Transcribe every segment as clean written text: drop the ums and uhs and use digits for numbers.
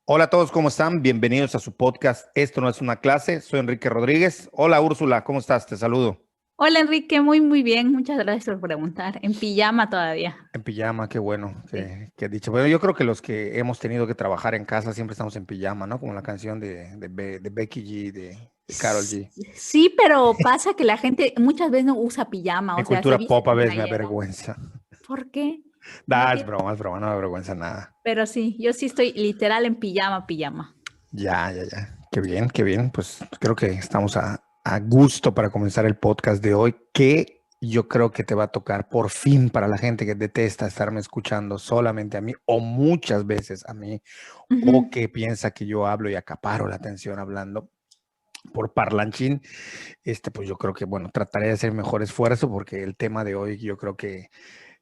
Hola a todos, ¿cómo están? Bienvenidos a su podcast. Esto no es una clase. Soy Enrique Rodríguez. Hola Úrsula, ¿cómo estás? Te saludo. Hola Enrique, muy bien. Muchas gracias por preguntar. En pijama todavía. En pijama, qué bueno Sí. que dicho. Bueno, yo creo que los que hemos tenido que trabajar en casa siempre estamos en pijama, ¿no? Como la canción de Becky G, de Karol G. Sí, pero pasa que la gente muchas veces no usa pijama, Mi o sea, se cultura viste pop a con veces me playera. avergüenza. ¿Por qué? No Da, tiene. es broma, no me avergüenza nada. Pero sí, yo sí estoy literal en pijama. Ya. Qué bien, qué bien. Pues creo que estamos a gusto para comenzar el podcast de hoy, que yo creo que te va a tocar por fin para la gente que detesta estarme escuchando solamente a mí o muchas veces a mí o Ujú. que piensa que yo hablo y acaparo la atención hablando por parlanchín. Pues yo creo que, bueno, trataré de hacer mejor esfuerzo porque el tema de hoy yo creo que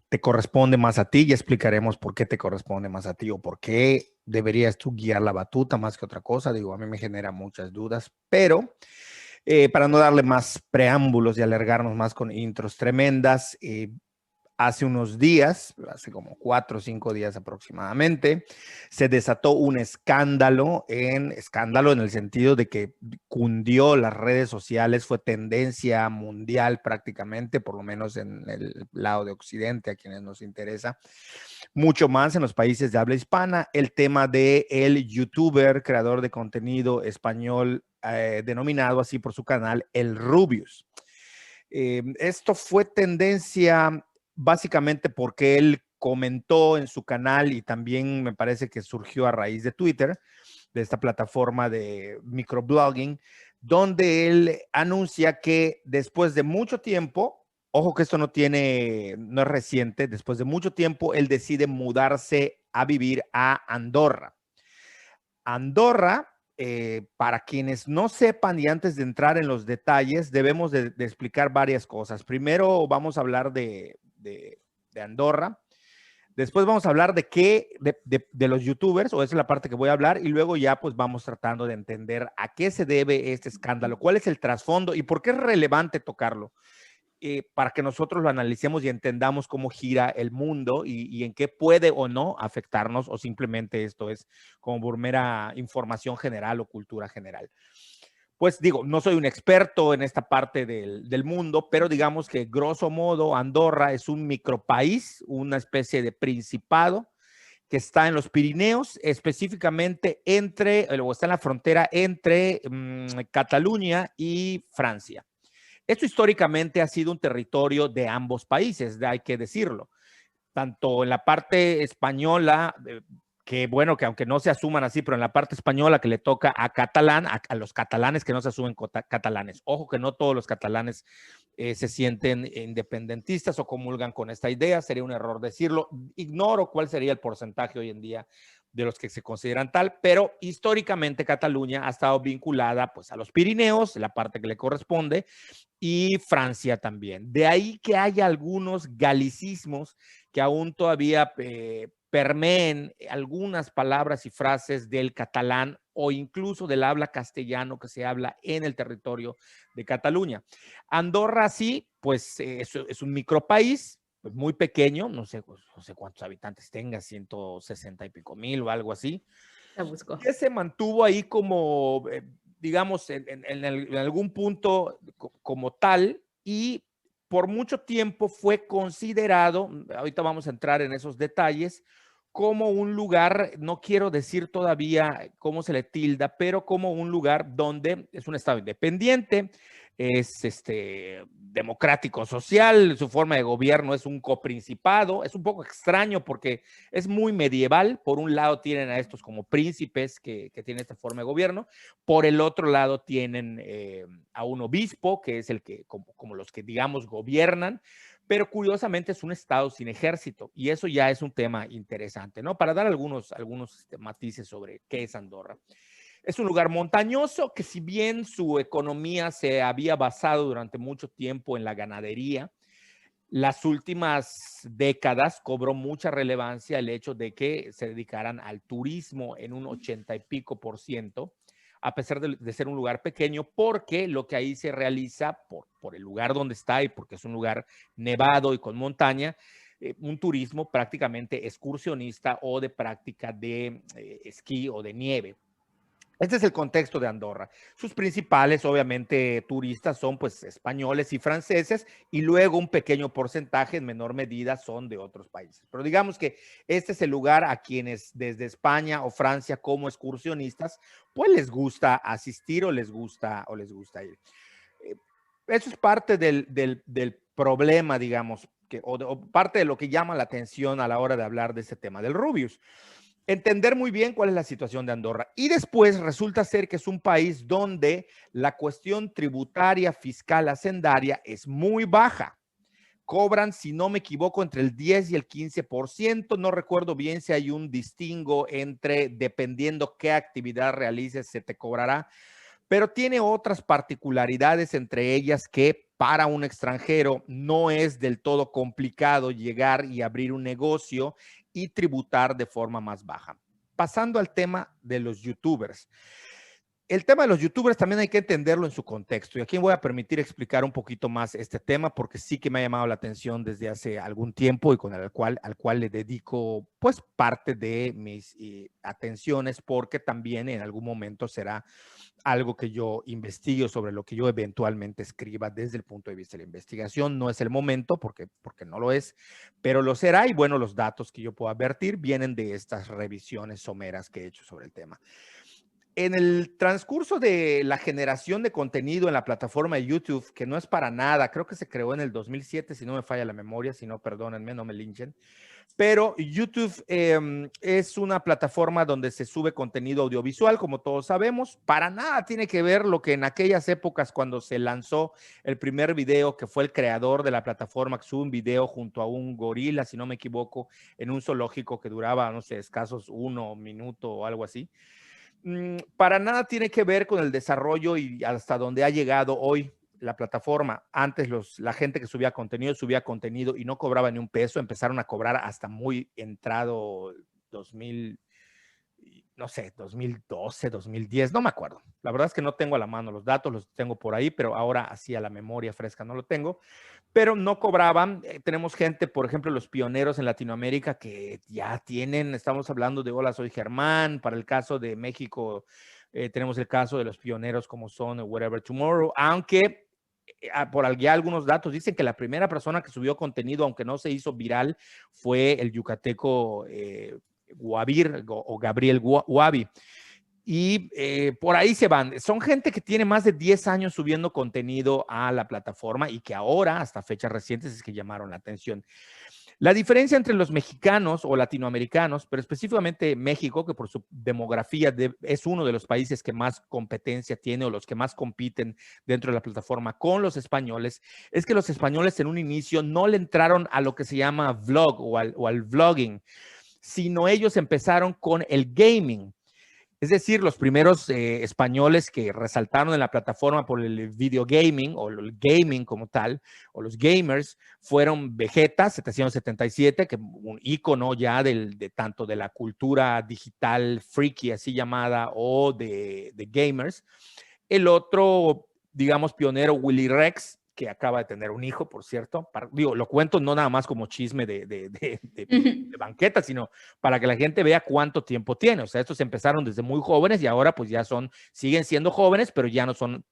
te corresponde más a ti y explicaremos por qué te corresponde más a ti o por qué deberías tú guiar la batuta más que otra cosa. Digo, a mí me genera muchas dudas, pero para no darle más preámbulos y alargarnos más con intros tremendas, hace unos días, hace como 4 o 5 días aproximadamente, se desató un escándalo en el sentido de que cundió las redes sociales, fue tendencia mundial prácticamente, por lo menos en el lado de Occidente, a quienes nos interesa, mucho más en los países de habla hispana, el tema de el youtuber, creador de contenido español, denominado así por su canal, el Rubius. Esto fue tendencia básicamente porque él comentó en su canal y también me parece que surgió a raíz de Twitter, de esta plataforma de microblogging, donde él anuncia que después de mucho tiempo, ojo que esto no es reciente, después de mucho tiempo, él decide mudarse a vivir a Andorra. Andorra, para quienes no sepan y antes de entrar en los detalles, debemos de explicar varias cosas. Primero vamos a hablar de Andorra. Después vamos a hablar de los youtubers, o esa es la parte que voy a hablar, y luego ya pues vamos tratando de entender a qué se debe este escándalo, cuál es el trasfondo y por qué es relevante tocarlo, para que nosotros lo analicemos y entendamos cómo gira el mundo y en qué puede o no afectarnos, o simplemente esto es como mera información general o cultura general. Pues digo, no soy un experto en esta parte del mundo, pero digamos que grosso modo Andorra es un micropaís, una especie de principado que está en los Pirineos, específicamente o está en la frontera entre Cataluña y Francia. Esto históricamente ha sido un territorio de ambos países, hay que decirlo, tanto en la parte española, que bueno, que aunque no se asuman así, pero en la parte española que le toca a catalán, a los catalanes que no se asumen catalanes. Ojo que no todos los catalanes se sienten independentistas o comulgan con esta idea, sería un error decirlo. Ignoro cuál sería el porcentaje hoy en día de los que se consideran tal, pero históricamente Cataluña ha estado vinculada pues a los Pirineos, la parte que le corresponde, y Francia también. De ahí que haya algunos galicismos que aún todavía permeen algunas palabras y frases del catalán o incluso del habla castellano que se habla en el territorio de Cataluña. Andorra sí, pues es un micropaís, pues muy pequeño, no sé cuántos habitantes tenga, 160 y pico mil o algo así, La busco. que se mantuvo ahí como, digamos, en algún punto como tal, y por mucho tiempo fue considerado, ahorita vamos a entrar en esos detalles, como un lugar, no quiero decir todavía cómo se le tilda, pero como un lugar donde es un estado independiente, es democrático social, su forma de gobierno es un coprincipado, es un poco extraño porque es muy medieval. Por un lado tienen a estos como príncipes que tienen esta forma de gobierno, por el otro lado tienen a un obispo, que es el que, como los que digamos gobiernan, pero curiosamente es un estado sin ejército y eso ya es un tema interesante, ¿no? Para dar algunos matices sobre qué es Andorra. Es un lugar montañoso que si bien su economía se había basado durante mucho tiempo en la ganadería, las últimas décadas cobró mucha relevancia el hecho de que se dedicaran al turismo en un 80 y pico por ciento, a pesar de ser un lugar pequeño, porque lo que ahí se realiza por el lugar donde está y porque es un lugar nevado y con montaña, un turismo prácticamente excursionista o de práctica de esquí o de nieve. Este es el contexto de Andorra. Sus principales, obviamente, turistas son pues españoles y franceses, y luego un pequeño porcentaje, en menor medida, son de otros países. Pero digamos que este es el lugar a quienes desde España o Francia como excursionistas, pues les gusta asistir o les gusta ir. Eso es parte del problema, digamos, o parte de lo que llama la atención a la hora de hablar de este tema del Rubius. Entender muy bien cuál es la situación de Andorra. Y después resulta ser que es un país donde la cuestión tributaria, fiscal, hacendaria es muy baja. Cobran, si no me equivoco, entre el 10 y el 15%. No recuerdo bien si hay un distingo entre, dependiendo qué actividad realices, se te cobrará, pero tiene otras particularidades, entre ellas que para un extranjero no es del todo complicado llegar y abrir un negocio y tributar de forma más baja. Pasando al tema de los youtubers. El tema de los youtubers también hay que entenderlo en su contexto, y aquí me voy a permitir explicar un poquito más este tema porque sí que me ha llamado la atención desde hace algún tiempo y al cual le dedico pues parte de mis atenciones, porque también en algún momento será algo que yo investigue, sobre lo que yo eventualmente escriba desde el punto de vista de la investigación. No es el momento porque no lo es, pero lo será, y bueno, los datos que yo puedo advertir vienen de estas revisiones someras que he hecho sobre el tema. En el transcurso de la generación de contenido en la plataforma de YouTube, que no es para nada, creo que se creó en el 2007, si no me falla la memoria, si no, perdónenme, no me linchen, pero YouTube es una plataforma donde se sube contenido audiovisual, como todos sabemos. Para nada tiene que ver lo que en aquellas épocas, cuando se lanzó el primer video, que fue el creador de la plataforma, que sube un video junto a un gorila, si no me equivoco, en un zoológico que duraba, no sé, escasos 1 minuto o algo así. Para nada tiene que ver con el desarrollo y hasta donde ha llegado hoy la plataforma. Antes la gente que subía contenido y no cobraba ni un peso. Empezaron a cobrar hasta muy entrado 2000, no sé, 2012, 2010, no me acuerdo. La verdad es que no tengo a la mano los datos, los tengo por ahí, pero ahora así a la memoria fresca no lo tengo. Pero no cobraban. Tenemos gente, por ejemplo, los pioneros en Latinoamérica que ya tienen, estamos hablando de Hola, soy Germán. Para el caso de México, tenemos el caso de los pioneros como son Whatever Tomorrow, aunque por ya algunos datos dicen que la primera persona que subió contenido, aunque no se hizo viral, fue el yucateco Guavir o Gabriel Guavi. Y por ahí se van. Son gente que tiene más de 10 años subiendo contenido a la plataforma y que ahora, hasta fechas recientes, es que llamaron la atención. La diferencia entre los mexicanos o latinoamericanos, pero específicamente México, que por su demografía es uno de los países que más competencia tiene o los que más compiten dentro de la plataforma con los españoles, es que los españoles en un inicio no le entraron a lo que se llama vlog o al vlogging, sino ellos empezaron con el gaming. Es decir, los primeros españoles que resaltaron en la plataforma por el video gaming o el gaming como tal, o los gamers, fueron Vegeta 777, que un ícono ya de tanto de la cultura digital freaky, así llamada, o de gamers. El otro, digamos, pionero, Willy Rex, que acaba de tener un hijo, por cierto. Lo cuento no nada más como chisme de banqueta, sino para que la gente vea cuánto tiempo tiene. O sea, estos empezaron desde muy jóvenes y ahora pues ya siguen siendo jóvenes, pero ya no son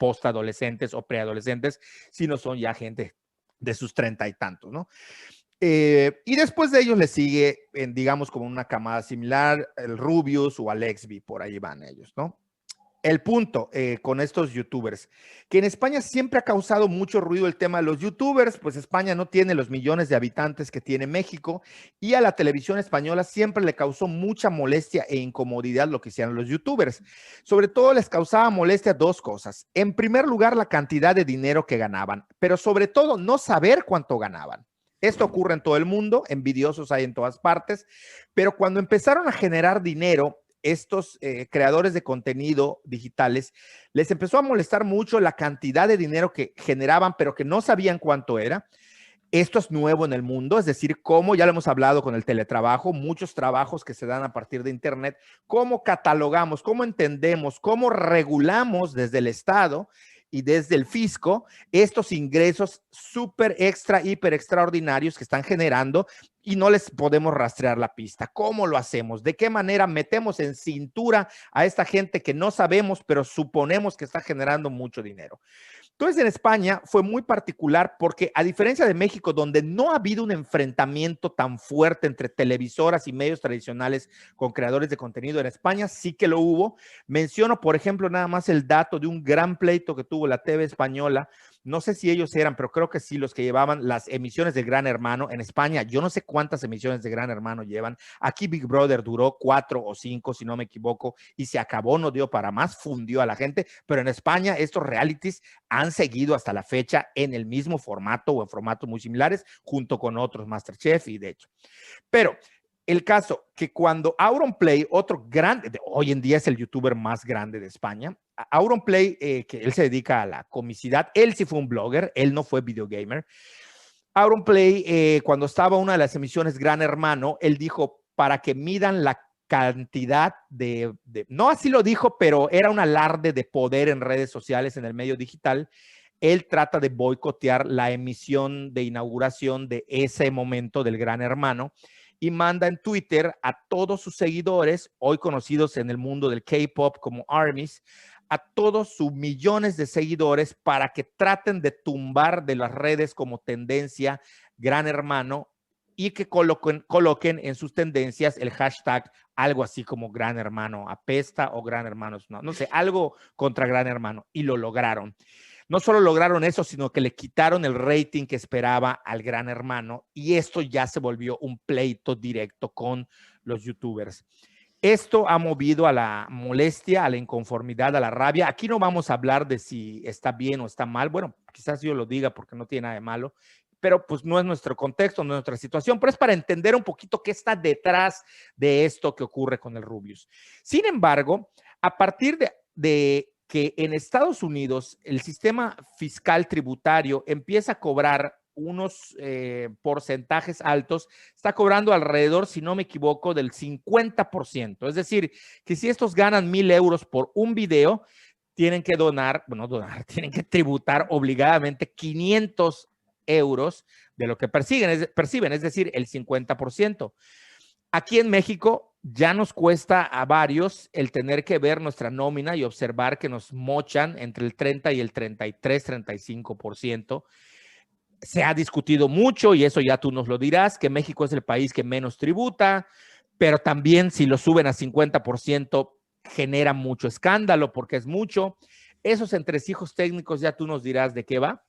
postadolescentes o preadolescentes, sino son ya gente de sus 30 y tantos, ¿no? Y después de ellos le sigue, digamos, como una camada similar, el Rubius o Alexby, por ahí van ellos, ¿no? El punto con estos youtubers, que en España siempre ha causado mucho ruido el tema de los youtubers, pues España no tiene los millones de habitantes que tiene México, y a la televisión española siempre le causó mucha molestia e incomodidad lo que hicieron los youtubers. Sobre todo les causaba molestia dos cosas. En primer lugar, la cantidad de dinero que ganaban, pero sobre todo no saber cuánto ganaban. Esto ocurre en todo el mundo, envidiosos hay en todas partes, pero cuando empezaron a generar dinero, estos creadores de contenido digitales, les empezó a molestar mucho la cantidad de dinero que generaban, pero que no sabían cuánto era. Esto es nuevo en el mundo, es decir, como ya lo hemos hablado con el teletrabajo, muchos trabajos que se dan a partir de Internet, cómo catalogamos, cómo entendemos, cómo regulamos desde el Estado y desde el fisco estos ingresos súper extra, hiper extraordinarios que están generando y no les podemos rastrear la pista. ¿Cómo lo hacemos? ¿De qué manera metemos en cintura a esta gente que no sabemos, pero suponemos que está generando mucho dinero? Entonces, en España fue muy particular porque, a diferencia de México, donde no ha habido un enfrentamiento tan fuerte entre televisoras y medios tradicionales con creadores de contenido, en España sí que lo hubo. Menciono, por ejemplo, nada más el dato de un gran pleito que tuvo la TV española. No sé si ellos eran, pero creo que sí, los que llevaban las emisiones de Gran Hermano en España. Yo no sé cuántas emisiones de Gran Hermano llevan. Aquí Big Brother duró 4 o 5, si no me equivoco, y se acabó, no dio para más, fundió a la gente. Pero en España estos realities han seguido hasta la fecha en el mismo formato o en formatos muy similares, junto con otros, MasterChef y de hecho. Pero el caso que cuando Auronplay, otro grande, hoy en día es el youtuber más grande de España, Auronplay, que él se dedica a la comicidad, él sí fue un blogger, él no fue videogamer. Auronplay, cuando estaba una de las emisiones Gran Hermano, él dijo, para que midan la cantidad no así lo dijo, pero era un alarde de poder en redes sociales, en el medio digital. Él trata de boicotear la emisión de inauguración de ese momento del Gran Hermano y manda en Twitter a todos sus seguidores, hoy conocidos en el mundo del K-pop como ARMYs, a todos sus millones de seguidores para que traten de tumbar de las redes como tendencia Gran Hermano y que coloquen en sus tendencias el hashtag algo así como Gran Hermano apesta o Gran Hermano, no sé, algo contra Gran Hermano, y lo lograron. No solo lograron eso, sino que le quitaron el rating que esperaba al Gran Hermano, y esto ya se volvió un pleito directo con los youtubers. Esto ha movido a la molestia, a la inconformidad, a la rabia. Aquí no vamos a hablar de si está bien o está mal. Bueno, quizás yo lo diga porque no tiene nada de malo, pero pues no es nuestro contexto, no es nuestra situación, pero es para entender un poquito qué está detrás de esto que ocurre con el Rubius. Sin embargo, a partir de que en Estados Unidos el sistema fiscal tributario empieza a cobrar unos porcentajes altos, está cobrando alrededor, si no me equivoco, del 50%. Es decir, que si estos ganan 1,000 euros por un video, tienen que tienen que tributar obligadamente 500 euros de lo que perciben, es decir, el 50%. Aquí en México ya nos cuesta a varios el tener que ver nuestra nómina y observar que nos mochan entre el 30 y el 33, 35%. Se ha discutido mucho, y eso ya tú nos lo dirás, que México es el país que menos tributa, pero también si lo suben a 50% genera mucho escándalo porque es mucho. Esos entresijos técnicos ya tú nos dirás de qué va.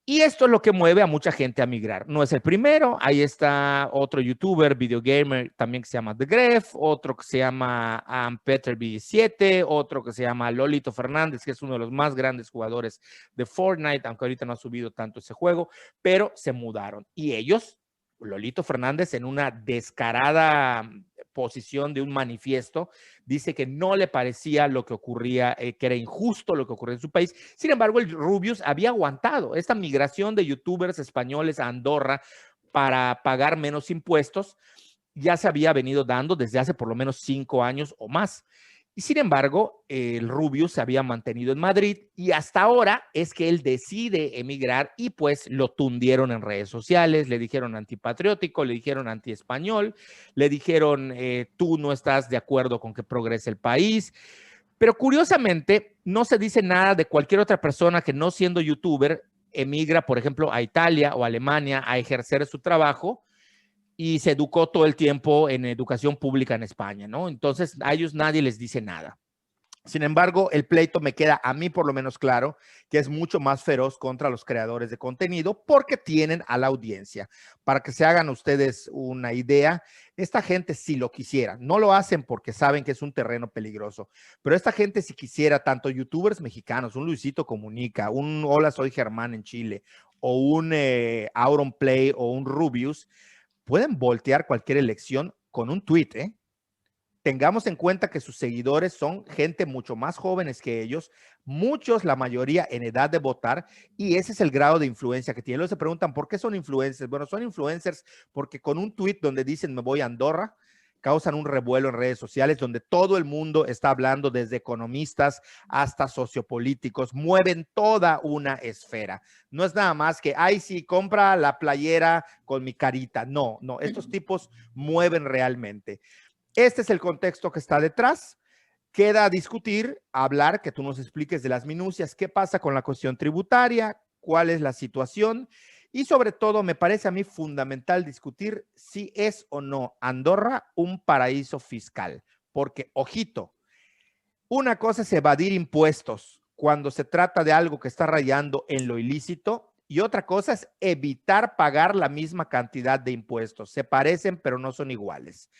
Y esto es lo que mueve a mucha gente a migrar. No es el primero. Ahí está otro youtuber, videogamer, también que se llama The Gref, otro que se llama Peter7, otro que se llama Lolito Fernández, que es uno de los más grandes jugadores de Fortnite, aunque ahorita no ha subido tanto ese juego, pero se mudaron. Y ellos, Lolito Fernández, en una descarada posición de un manifiesto, dice que no le parecía lo que ocurría, que era injusto lo que ocurría en su país. Sin embargo, el Rubius había aguantado esta migración de youtubers españoles a Andorra para pagar menos impuestos. Ya se había venido dando desde hace por lo menos 5 años o más. Y sin embargo, el Rubius se había mantenido en Madrid, y hasta ahora es que él decide emigrar, y pues lo tundieron en redes sociales, le dijeron antipatriótico, le dijeron antiespañol, le dijeron tú no estás de acuerdo con que progrese el país. Pero curiosamente no se dice nada de cualquier otra persona que, no siendo youtuber, emigra, por ejemplo, a Italia o Alemania a ejercer su trabajo y se educó todo el tiempo en educación pública en España, ¿no? Entonces a ellos nadie les dice nada. Sin embargo, el pleito me queda a mí por lo menos claro que es mucho más feroz contra los creadores de contenido porque tienen a la audiencia. Para que se hagan ustedes una idea, esta gente si lo quisiera, no lo hacen porque saben que es un terreno peligroso, pero esta gente si quisiera, tanto youtubers mexicanos, un Luisito Comunica, un Hola Soy Germán en Chile, o un Auronplay o un Rubius, pueden voltear cualquier elección con un tweet, ¿eh? Tengamos en cuenta que sus seguidores son gente mucho más jóvenes que ellos, muchos, la mayoría en edad de votar, y ese es el grado de influencia que tienen. Luego se preguntan, ¿por qué son influencers? Bueno, son influencers porque con un tweet donde dicen me voy a Andorra, causan un revuelo en redes sociales donde todo el mundo está hablando, desde economistas hasta sociopolíticos, mueven toda una esfera. No es nada más que, ay, sí, compra la playera con mi carita. No, no, estos tipos mueven realmente. Este es el contexto que está detrás. Queda discutir, hablar, que tú nos expliques de las minucias, qué pasa con la cuestión tributaria, cuál es la situación y sobre todo me parece a mí fundamental discutir si es o no Andorra un paraíso fiscal, porque, ojito, una cosa es evadir impuestos cuando se trata de algo que está rayando en lo ilícito y otra cosa es evitar pagar la misma cantidad de impuestos. Se parecen, pero no son iguales.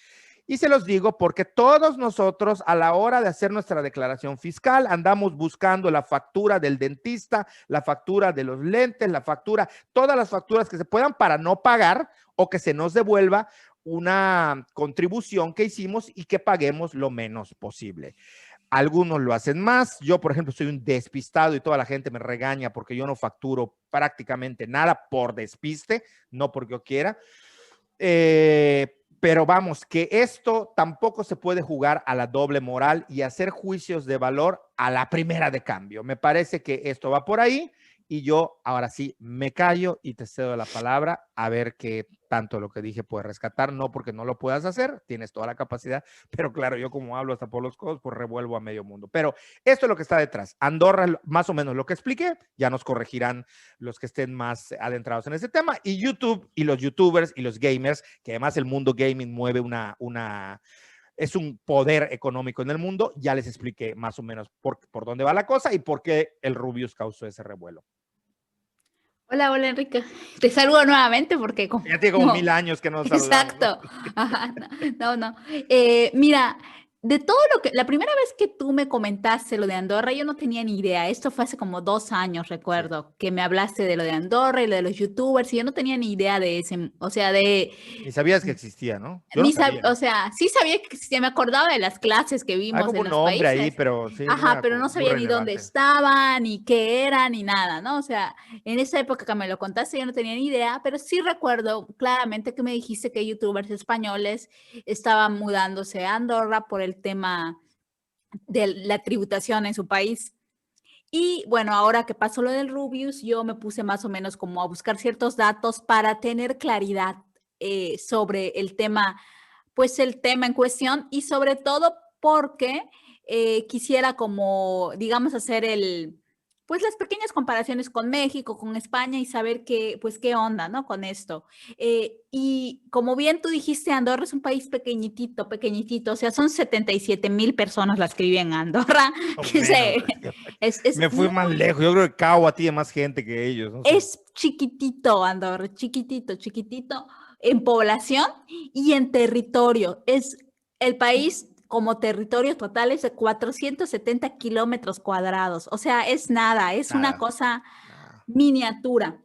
Y se los digo porque todos nosotros a la hora de hacer nuestra declaración fiscal andamos buscando la factura del dentista, la factura de los lentes, la factura, todas las facturas que se puedan para no pagar o que se nos devuelva una contribución que hicimos y que paguemos lo menos posible. Algunos lo hacen más. Yo, por ejemplo, soy un despistado y toda la gente me regaña porque yo no facturo prácticamente nada por despiste, no porque yo quiera. Pero vamos, que esto tampoco se puede jugar a la doble moral y hacer juicios de valor a la primera de cambio. Me parece que esto va por ahí y yo ahora sí me callo y te cedo la palabra a ver qué tanto lo que dije puede rescatar. No porque no lo puedas hacer, tienes toda la capacidad, pero claro, yo como hablo hasta por los codos, pues revuelvo a medio mundo. Pero esto es lo que está detrás. Andorra, más o menos lo que expliqué, ya nos corregirán los que estén más adentrados en ese tema, y YouTube y los youtubers y los gamers, que además el mundo gaming mueve es un poder económico en el mundo. Ya les expliqué más o menos por dónde va la cosa y por qué el Rubius causó ese revuelo. Hola, hola Enrique. Te saludo nuevamente porque como... Ya tiene como 1000 años que nos saludamos. Exacto. ¿No? Ajá, no. Mira, de todo lo que... La primera vez que tú me comentaste lo de Andorra, yo no tenía ni idea. Esto fue hace como 2 años, recuerdo, sí, que me hablaste de lo de Andorra y lo de los youtubers y yo no tenía ni idea de ese... O sea, de... Ni sabías que existía, ¿no? Yo Ni no sabía. o sea, sí sabía que existía, me acordaba de las clases que Hay vimos como en un los nombre ahí, países. pero sí, no Ajá, era pero como no muy sabía ni dónde relevante. estaban, ni qué era, ni nada, ¿no? O sea, en esa época que me lo contaste yo no tenía ni idea, pero sí recuerdo claramente que me dijiste que youtubers españoles estaban mudándose a Andorra por el tema de la tributación en su país. Y bueno, ahora que pasó lo del Rubius, yo me puse más o menos como a buscar ciertos datos para tener claridad sobre el tema, pues el tema en cuestión y sobre todo porque quisiera como, digamos, hacer pues las pequeñas comparaciones con México, con España y saber qué, pues qué onda, ¿no? Con esto. Y como bien tú dijiste, Andorra es un país pequeñitito, pequeñitito, o sea, son 77,000 personas las que viven en Andorra. O Que menos. es Me fui más lejos. Yo creo que Cagua tiene más gente que ellos. No sé. es chiquitito, Andorra, chiquitito, chiquitito en población y en territorio. Es el país como territorio total es de 470 kilómetros cuadrados. O sea, es nada, es una Nada. cosa Nada. miniatura.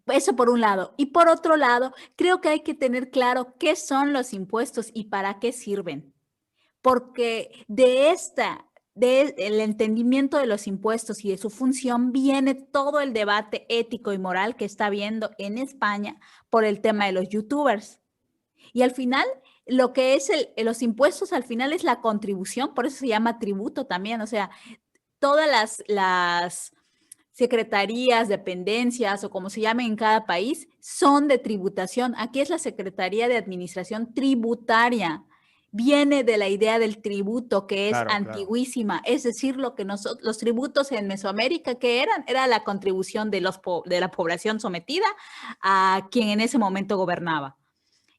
Eso por un lado. Y por otro lado, creo que hay que tener claro qué son los impuestos y para qué sirven. Porque del entendimiento de los impuestos y de su función viene todo el debate ético y moral que está habiendo en España por el tema de los youtubers. Y al final, lo que es los impuestos al final es la contribución, por eso se llama tributo también, o sea, todas las secretarías, dependencias o como se llamen en cada país son de tributación. Aquí es la Secretaría de Administración Tributaria. Viene de la idea del tributo, que es antiguísima. Claro. Es decir, lo que los tributos en Mesoamérica, ¿qué eran? Era la contribución de la población sometida a quien en ese momento gobernaba.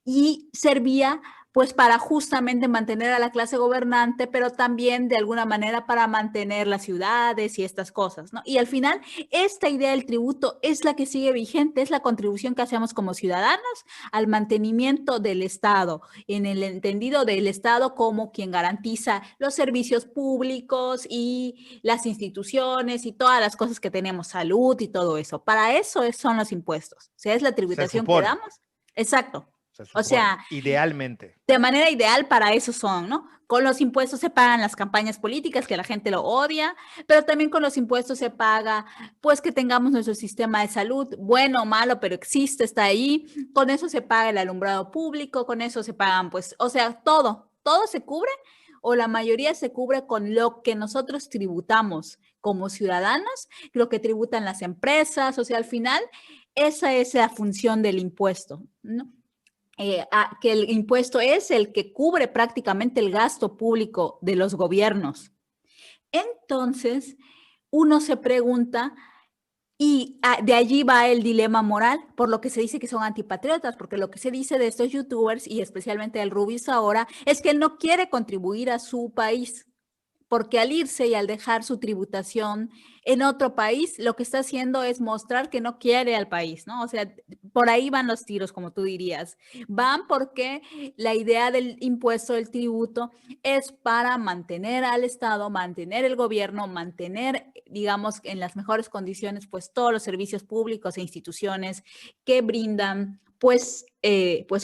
Y servía pues para justamente mantener a la clase gobernante, pero también de alguna manera para mantener las ciudades y estas cosas, ¿no? Y al final, esta idea del tributo es la que sigue vigente, es la contribución que hacemos como ciudadanos al mantenimiento del Estado, en el entendido del Estado como quien garantiza los servicios públicos y las instituciones y todas las cosas que tenemos, salud y todo eso. Para eso son los impuestos, o sea, es la tributación que damos. Exacto. O sea, idealmente. De manera ideal para eso son, ¿no? Con los impuestos se pagan las campañas políticas, que la gente lo odia, pero también con los impuestos se paga, pues que tengamos nuestro sistema de salud, bueno o malo, pero existe, está ahí. Con eso se paga el alumbrado público, con eso se pagan, pues, o sea, todo se cubre o la mayoría se cubre con lo que nosotros tributamos como ciudadanos, lo que tributan las empresas, o sea, al final, esa es la función del impuesto, ¿no? Que el impuesto es el que cubre prácticamente el gasto público de los gobiernos. Entonces, uno se pregunta, y de allí va el dilema moral, por lo que se dice que son antipatriotas, porque lo que se dice de estos youtubers, y especialmente del Rubius ahora, es que él no quiere contribuir a su país, porque al irse y al dejar su tributación en otro país, lo que está haciendo es mostrar que no quiere al país, ¿no? O sea, por ahí van los tiros, como tú dirías. Van porque la idea del impuesto, del tributo, es para mantener al Estado, mantener el gobierno, mantener, digamos, en las mejores condiciones, pues todos los servicios públicos e instituciones que brindan, pues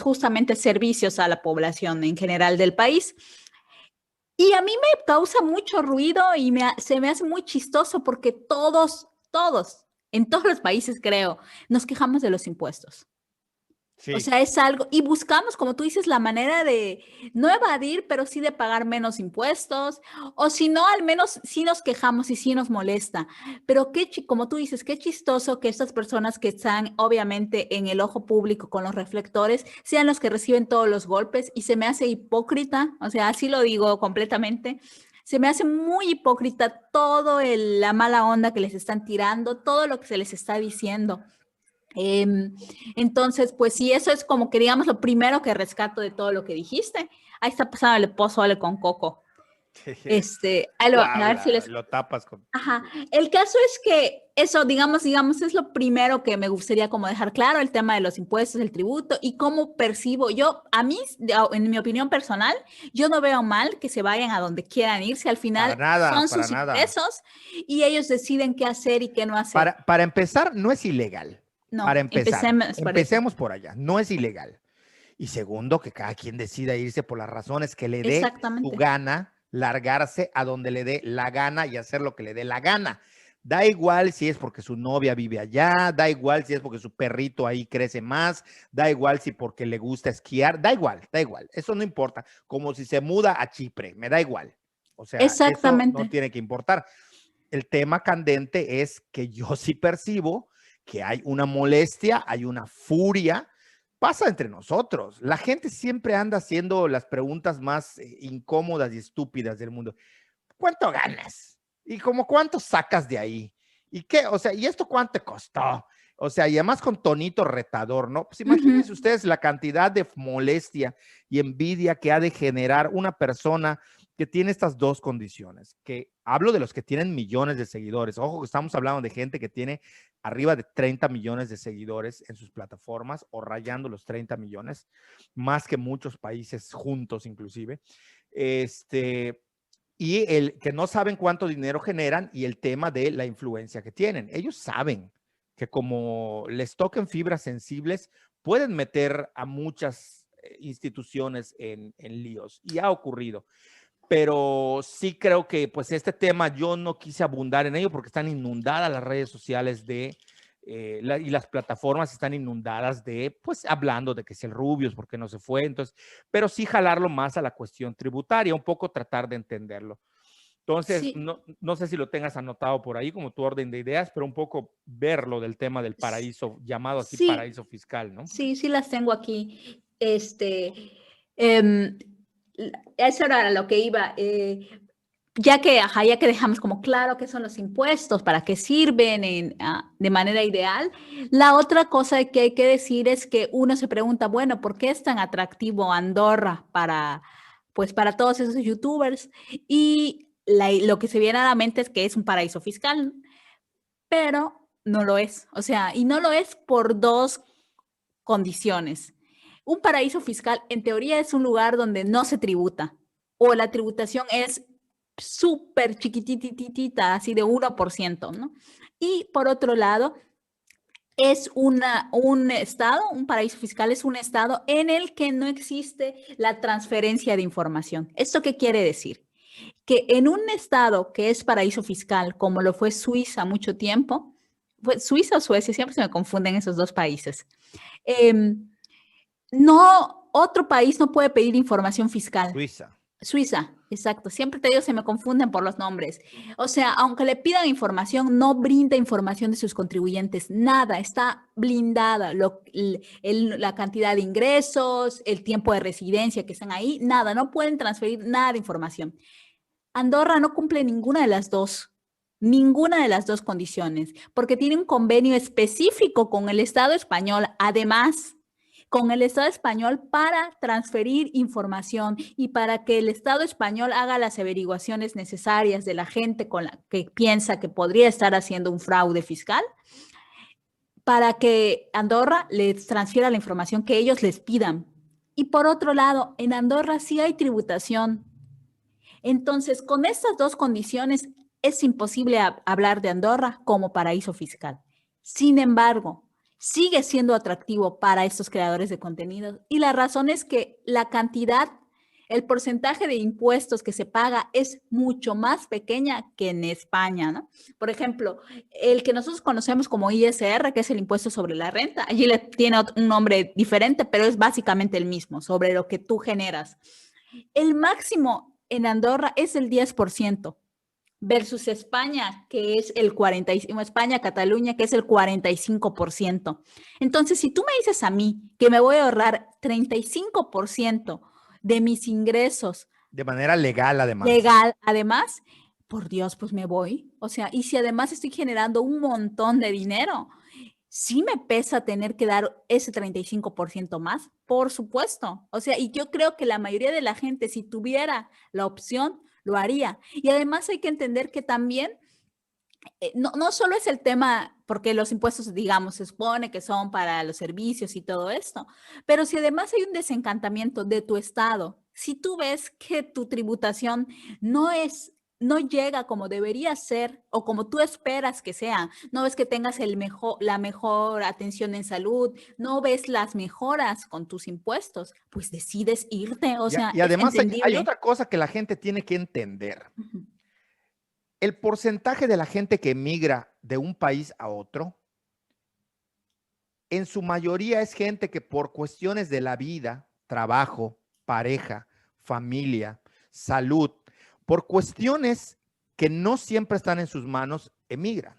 justamente servicios a la población en general del país. Y a mí me causa mucho ruido y se me hace muy chistoso porque todos, en todos los países creo, nos quejamos de los impuestos. O Sí. sea, es algo, y buscamos, como tú dices, la manera de no evadir, pero sí de pagar menos impuestos, o si no, al menos sí nos quejamos y sí nos molesta. Pero como tú dices, qué chistoso que estas personas que están obviamente en el ojo público con los reflectores sean los que reciben todos los golpes y se me hace hipócrita, o sea, así lo digo completamente. Se me hace muy hipócrita todo la mala onda que les están tirando, todo lo que se les está diciendo. Entonces, pues sí, eso es como que digamos lo primero que rescato de todo lo que dijiste. Ahí está pasando el pozole con coco. A ver si les... Lo tapas con... Ajá. El caso es que eso, digamos, es lo primero que me gustaría como dejar claro, el tema de los impuestos, el tributo y cómo percibo. Yo, a mí, en mi opinión personal, yo no veo mal que se vayan a donde quieran irse. Al Para final nada, son para sus nada. ingresos y ellos deciden qué hacer y qué no hacer. Para empezar, no es ilegal. Para No, empezar, empecemos por eso. empecemos por allá. No es ilegal. Y segundo, que cada quien decida irse por las razones que le dé su Exactamente. gana, largarse a donde le dé la gana y hacer lo que le dé la gana. Da igual si es porque su novia vive allá, da igual si es porque su perrito ahí crece más, da igual si porque le gusta esquiar, da igual, da igual. Eso no importa. Como si se muda a Chipre, me da igual. O sea, eso no Exactamente. tiene que importar. El tema candente es que yo sí percibo que hay una molestia, hay una furia, pasa entre nosotros. La gente siempre anda haciendo las preguntas más incómodas y estúpidas del mundo. ¿Cuánto ganas? ¿Y como cuánto sacas de ahí? ¿Y qué? O sea, ¿y esto cuánto te costó? O sea, y además con tonito retador, ¿no? Pues Ujú. imagínense ustedes la cantidad de molestia y envidia que ha de generar una persona que tiene estas dos condiciones, que hablo de los que tienen millones de seguidores. Ojo, que estamos hablando de gente que tiene arriba de 30 millones de seguidores en sus plataformas o rayando los 30 millones, más que muchos países juntos inclusive. Y el que no saben cuánto dinero generan y el tema de la influencia que tienen. Ellos saben que como les toquen fibras sensibles, pueden meter a muchas instituciones en líos y ha ocurrido. Pero sí creo que pues este tema yo no quise abundar en ello porque están inundadas las redes sociales y las plataformas están inundadas de, pues hablando de que es el Rubius, porque no se fue, entonces, pero sí jalarlo más a la cuestión tributaria, un poco tratar de entenderlo. Entonces, Sí, no sé si lo tengas anotado por ahí como tu orden de ideas, pero un poco verlo del tema del s- paraíso, llamado así sí, paraíso fiscal, ¿no? sí, sí las tengo aquí. Em, Eso era lo que iba. Ya que dejamos como claro qué son los impuestos, para qué sirven de manera ideal, la otra cosa que hay que decir es que uno se pregunta, bueno, ¿por qué es tan atractivo Andorra pues para todos esos youtubers? Y lo que se viene a la mente es que es un paraíso fiscal, pero no lo es. O sea, y no lo es por dos condiciones. Un paraíso fiscal, en teoría, es un lugar donde no se tributa o la tributación es súper chiquitititita, así de 1%, ¿no? Y por otro lado, es un estado, un paraíso fiscal es un estado en el que no existe la transferencia de información. ¿Esto qué quiere decir? Que en un estado que es paraíso fiscal, como lo fue Suiza mucho tiempo, fue Suiza o Suecia, siempre se me confunden esos dos países. No, otro país no puede pedir información fiscal. Suiza. Suiza, exacto. Siempre te digo, se me confunden por los nombres. O sea, aunque le pidan información, no brinda información de sus contribuyentes. Nada, está blindada. La cantidad de ingresos, el tiempo de residencia que están ahí, nada, no pueden transferir nada de información. Andorra no cumple ninguna de las dos condiciones, porque tiene un convenio específico con el Estado español, además, con el Estado español para transferir información y para que el Estado español haga las averiguaciones necesarias de la gente con la que piensa que podría estar haciendo un fraude fiscal, para que Andorra les transfiera la información que ellos les pidan. Y por otro lado, en Andorra sí hay tributación. Entonces, con estas dos condiciones, es imposible hablar de Andorra como paraíso fiscal. Sin embargo, sigue siendo atractivo para estos creadores de contenidos y la razón es que la cantidad, el porcentaje de impuestos que se paga es mucho más pequeña que en España, ¿no? Por ejemplo, el que nosotros conocemos como ISR, que es el impuesto sobre la renta, allí le tiene un nombre diferente, pero es básicamente el mismo, sobre lo que tú generas. El máximo en Andorra es el 10% versus España, que es el 45%, España, Cataluña, que es el 45%. Entonces, si tú me dices a mí que me voy a ahorrar 35% de mis ingresos. De manera legal, además. Legal, además, por Dios, pues me voy. O sea, y si además estoy generando un montón de dinero, sí me pesa tener que dar ese 35% más, por supuesto. O sea, y yo creo que la mayoría de la gente, si tuviera la opción, lo haría. Y además hay que entender que también no solo es el tema, porque los impuestos, digamos, se supone que son para los servicios y todo esto, pero si además hay un desencantamiento de tu estado, si tú ves que tu tributación no llega como debería ser o como tú esperas que sea, no ves que tengas la mejor atención en salud, no ves las mejoras con tus impuestos, pues decides irte, o sea, y es además hay entendible. otra cosa que la gente tiene que entender. Ujú. El porcentaje de la gente que emigra de un país a otro, en su mayoría es gente que por cuestiones de la vida, trabajo, pareja, familia, salud, por cuestiones que no siempre están en sus manos, emigran.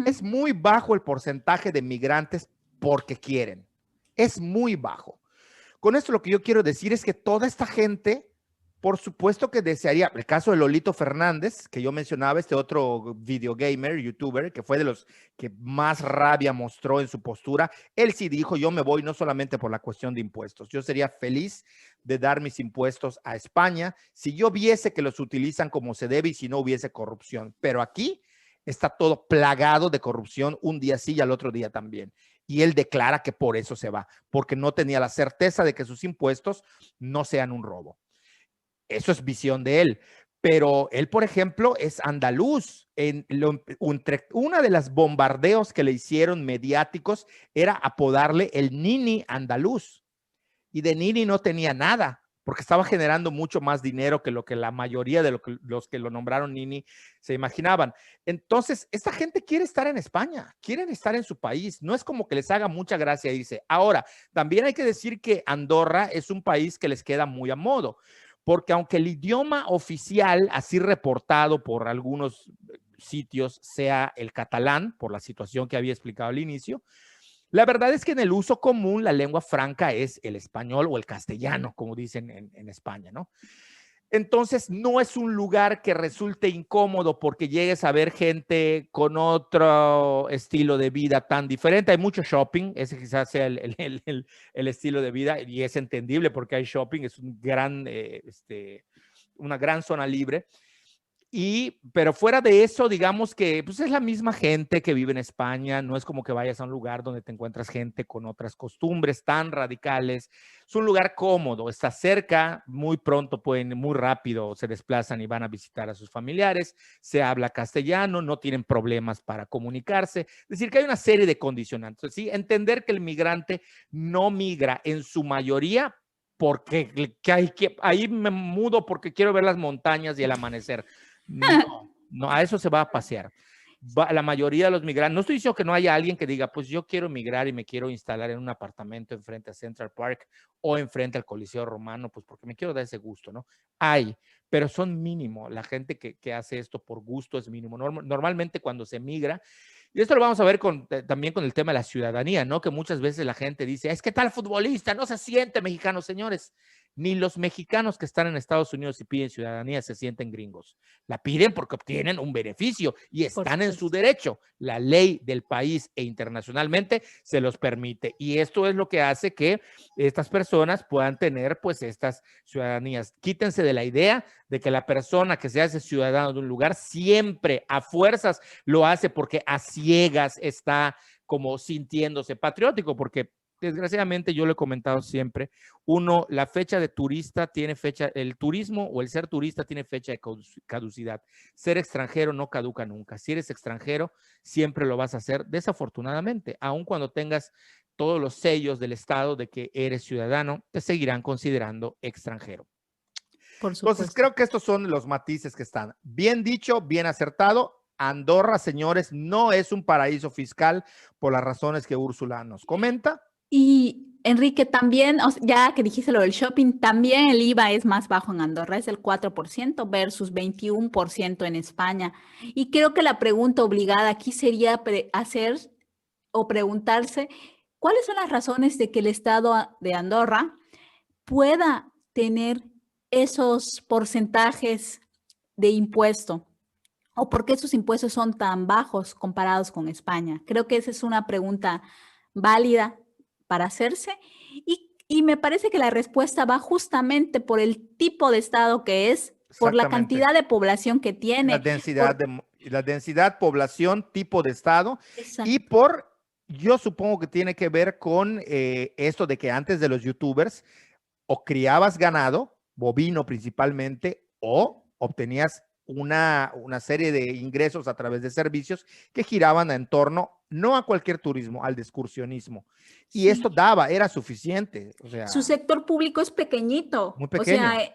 Es muy bajo el porcentaje de migrantes porque quieren. Es muy bajo. Con esto lo que yo quiero decir es que toda esta gente, por supuesto que desearía, el caso de Lolito Fernández, que yo mencionaba, este otro videogamer, youtuber, que fue de los que más rabia mostró en su postura, él sí dijo, yo me voy no solamente por la cuestión de impuestos, yo sería feliz de dar mis impuestos a España si yo viese que los utilizan como se debe y si no hubiese corrupción, pero aquí está todo plagado de corrupción, un día sí y al otro día también. Y él declara que por eso se va, porque no tenía la certeza de que sus impuestos no sean un robo. Eso es visión de él. Pero él, por ejemplo, es andaluz. Una de las bombardeos que le hicieron mediáticos era apodarle el Nini andaluz. Y de Nini no tenía nada, porque estaba generando mucho más dinero que lo que la mayoría de los que lo nombraron Nini se imaginaban. Entonces, esta gente quiere estar en España, quieren estar en su país. No es como que les haga mucha gracia irse. Ahora, también hay que decir que Andorra es un país que les queda muy a modo, porque aunque el idioma oficial, así reportado por algunos sitios, sea el catalán, por la situación que había explicado al inicio, la verdad es que en el uso común la lengua franca es el español o el castellano, como dicen en España, ¿no? Entonces, no es un lugar que resulte incómodo porque llegues a ver gente con otro estilo de vida tan diferente. Hay mucho shopping, ese quizás sea el estilo de vida y es entendible porque hay shopping, es una gran zona libre. Pero fuera de eso, digamos que pues es la misma gente que vive en España, no es como que vayas a un lugar donde te encuentras gente con otras costumbres tan radicales. Es un lugar cómodo, está cerca, muy pronto pueden, muy rápido se desplazan y van a visitar a sus familiares, se habla castellano, no tienen problemas para comunicarse. Es decir, que hay una serie de condicionantes, ¿sí? Entender que el migrante no migra en su mayoría porque ahí me mudo porque quiero ver las montañas y el amanecer. No, no, a eso se va a pasear. La mayoría de los migrantes, no estoy diciendo que no haya alguien que diga, pues yo quiero migrar y me quiero instalar en un apartamento enfrente a Central Park o enfrente al Coliseo Romano, pues porque me quiero dar ese gusto, ¿no? Hay, pero son mínimo. La gente que hace esto por gusto es mínimo. Normalmente cuando se migra, y esto lo vamos a ver también con el tema de la ciudadanía, ¿no? Que muchas veces la gente dice, es que tal futbolista no se siente mexicano, señores. Ni los mexicanos que están en Estados Unidos y piden ciudadanía se sienten gringos. La piden porque obtienen un beneficio y están en su derecho. La ley del país e internacionalmente se los permite. Y esto es lo que hace que estas personas puedan tener pues estas ciudadanías. Quítense de la idea de que la persona que se hace ciudadano de un lugar siempre a fuerzas lo hace porque a ciegas está como sintiéndose patriótico, porque desgraciadamente yo lo he comentado siempre, la fecha de turista tiene fecha, el turismo o el ser turista tiene fecha de caducidad. Ser extranjero no caduca nunca. Si eres extranjero, siempre lo vas a hacer, desafortunadamente, aun cuando tengas todos los sellos del Estado de que eres ciudadano, te seguirán considerando extranjero. Por supuesto. Entonces, creo que estos son los matices que están. Bien dicho, bien acertado. Andorra, señores, no es un paraíso fiscal por las razones que Úrsula nos comenta. Y Enrique, también, ya que dijiste lo del shopping, también el IVA es más bajo en Andorra, es el 4% versus 21% en España. Y creo que la pregunta obligada aquí sería hacer o preguntarse cuáles son las razones de que el Estado de Andorra pueda tener esos porcentajes de impuesto o por qué esos impuestos son tan bajos comparados con España. Creo que esa es una pregunta válida para hacerse y me parece que la respuesta va justamente por el tipo de Estado que es, por la cantidad de población que tiene. La densidad, población, tipo de Estado. Exacto. Y yo supongo que tiene que ver con esto de que antes de los youtubers o criabas ganado, bovino principalmente, o obtenías una serie de ingresos a través de servicios que giraban en torno, no a cualquier turismo, al excursionismo. Y sí, esto era suficiente. O sea, su sector público es pequeñito. Muy pequeño. O sea,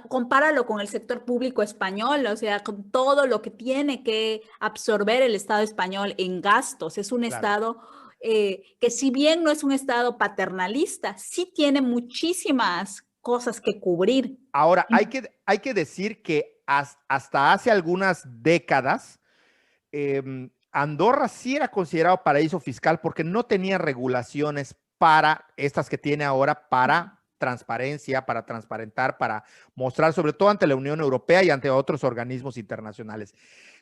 compáralo con el sector público español, o sea, con todo lo que tiene que absorber el Estado español en gastos. Es un Estado que si bien no es un Estado paternalista, sí tiene muchísimas cosas que cubrir. Ahora, hay que decir que hasta hace algunas décadas, Andorra sí era considerado paraíso fiscal porque no tenía regulaciones para estas que tiene ahora para transparencia, para transparentar, para mostrar, sobre todo ante la Unión Europea y ante otros organismos internacionales.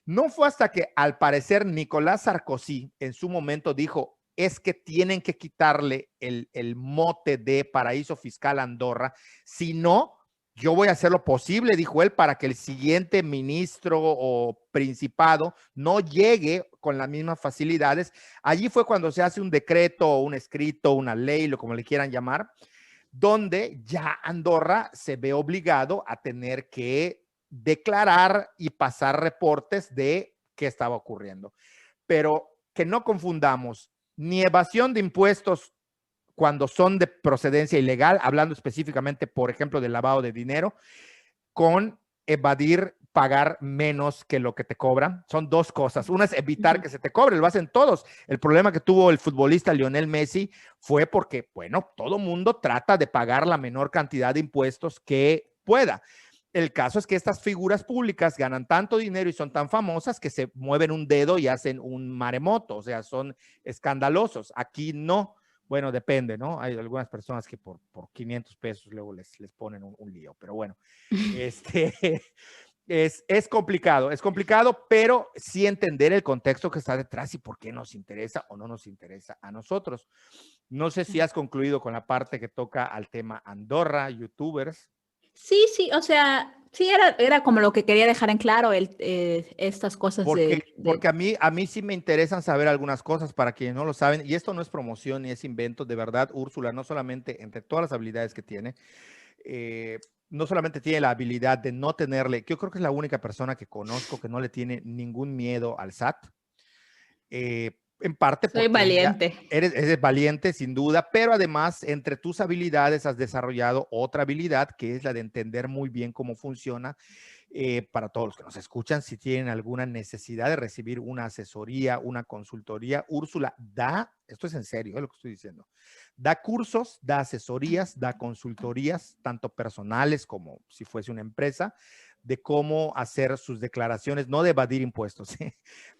No fue hasta que, al parecer, Nicolás Sarkozy en su momento dijo, es que tienen que quitarle el mote de paraíso fiscal a Andorra, si no, yo voy a hacer lo posible, dijo él, para que el siguiente ministro o principado no llegue con las mismas facilidades. Allí fue cuando se hace un decreto, un escrito, una ley, lo como le quieran llamar, donde ya Andorra se ve obligado a tener que declarar y pasar reportes de qué estaba ocurriendo. Pero que no confundamos ni evasión de impuestos cuando son de procedencia ilegal, hablando específicamente, por ejemplo, del lavado de dinero, con evadir pagar menos que lo que te cobran. Son dos cosas. Una es evitar que se te cobre, lo hacen todos. El problema que tuvo el futbolista Lionel Messi fue porque, bueno, todo mundo trata de pagar la menor cantidad de impuestos que pueda. El caso es que estas figuras públicas ganan tanto dinero y son tan famosas que se mueven un dedo y hacen un maremoto, o sea, son escandalosos. Aquí no. Bueno, depende, ¿no? Hay algunas personas que por 500 pesos luego les ponen un lío, pero bueno, es complicado, pero sí entender el contexto que está detrás y por qué nos interesa o no nos interesa a nosotros. No sé si has concluido con la parte que toca al tema Andorra, youtubers. Sí, o sea, Sí, era como lo que quería dejar en claro estas cosas Porque a mí sí me interesan saber algunas cosas para quienes no lo saben, y esto no es promoción ni es invento, de verdad, Úrsula, no solamente entre todas las habilidades que tiene, eh, no solamente tiene la habilidad de no tenerle, yo creo que es la única persona que conozco que no le tiene ningún miedo al SAT, en parte Soy porque ella valiente. eres valiente sin duda, pero además entre tus habilidades has desarrollado otra habilidad que es la de entender muy bien cómo funciona. Para todos los que nos escuchan, si tienen alguna necesidad de recibir una asesoría, una consultoría, Úrsula da, esto es en serio, es lo que estoy diciendo, da cursos, da asesorías, da consultorías, tanto personales como si fuese una empresa, de cómo hacer sus declaraciones, no de evadir impuestos, ¿sí?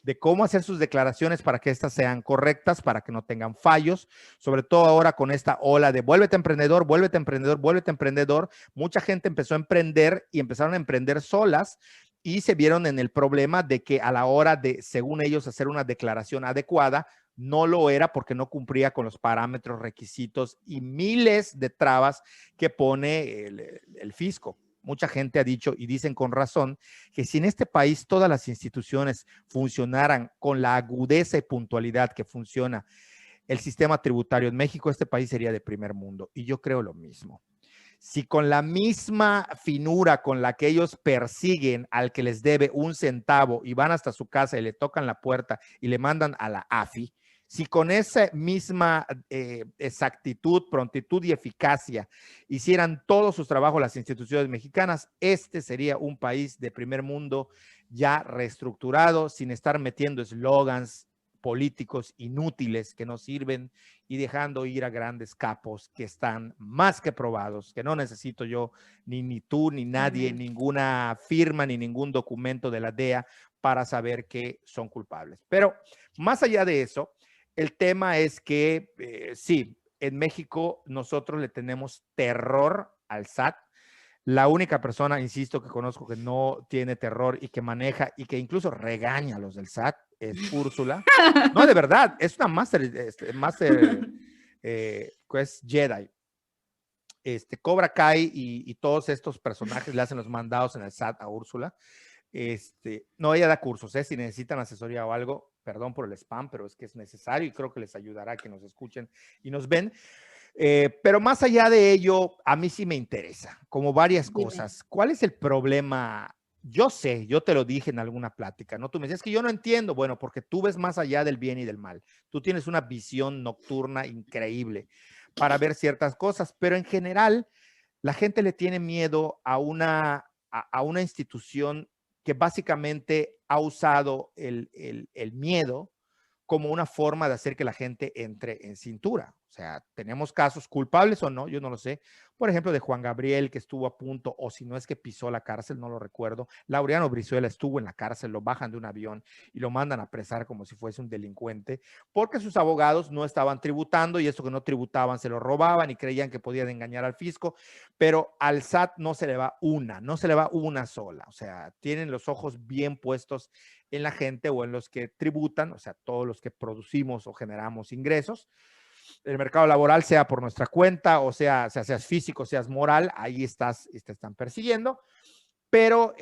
De cómo hacer sus declaraciones para que estas sean correctas, para que no tengan fallos, sobre todo ahora con esta ola de vuélvete emprendedor, vuélvete emprendedor, vuélvete emprendedor. Mucha gente empezó a emprender y empezaron a emprender solas y se vieron en el problema de que a la hora de, según ellos, hacer una declaración adecuada, no lo era porque no cumplía con los parámetros, requisitos y miles de trabas que pone el fisco. Mucha gente ha dicho y dicen con razón que si en este país todas las instituciones funcionaran con la agudeza y puntualidad que funciona el sistema tributario en México, este país sería de primer mundo. Y yo creo lo mismo. Si con la misma finura con la que ellos persiguen al que les debe un centavo y van hasta su casa y le tocan la puerta y le mandan a la AFI, si con esa misma exactitud, prontitud y eficacia hicieran todos sus trabajos las instituciones mexicanas, este sería un país de primer mundo ya reestructurado, sin estar metiendo eslogans políticos inútiles que no sirven y dejando ir a grandes capos que están más que probados, que no necesito yo, ni tú, ni nadie, ninguna firma, ni ningún documento de la DEA para saber que son culpables. Pero más allá de eso, el tema es que sí, en México nosotros le tenemos terror al SAT. La única persona, insisto, que conozco que no tiene terror y que maneja y que incluso regaña a los del SAT es Úrsula. No, de verdad, es una master pues Jedi. Cobra Kai y todos estos personajes le hacen los mandados en el SAT a Úrsula. No, ella da cursos, si necesitan asesoría o algo, perdón por el spam, pero es que es necesario y creo que les ayudará a que nos escuchen y nos ven. Pero más allá de ello, a mí sí me interesa, como varias cosas. ¿Cuál es el problema? Yo sé, yo te lo dije en alguna plática, ¿no? Tú me decías que yo no entiendo, bueno, porque tú ves más allá del bien y del mal. Tú tienes una visión nocturna increíble para ver ciertas cosas, pero en general la gente le tiene miedo a una institución que básicamente ha usado el miedo como una forma de hacer que la gente entre en cintura. O sea, tenemos casos culpables o no, yo no lo sé. Por ejemplo, de Juan Gabriel, que estuvo a punto, o si no es que pisó la cárcel, no lo recuerdo. Laureano Brizuela estuvo en la cárcel, lo bajan de un avión y lo mandan a apresar como si fuese un delincuente, porque sus abogados no estaban tributando y eso que no tributaban se lo robaban y creían que podían engañar al fisco, pero al SAT no se le va una sola. O sea, tienen los ojos bien puestos en la gente o en los que tributan, o sea, todos los que producimos o generamos ingresos. El mercado laboral, sea por nuestra cuenta, o sea seas físico, seas moral, ahí estás y te están persiguiendo. Pero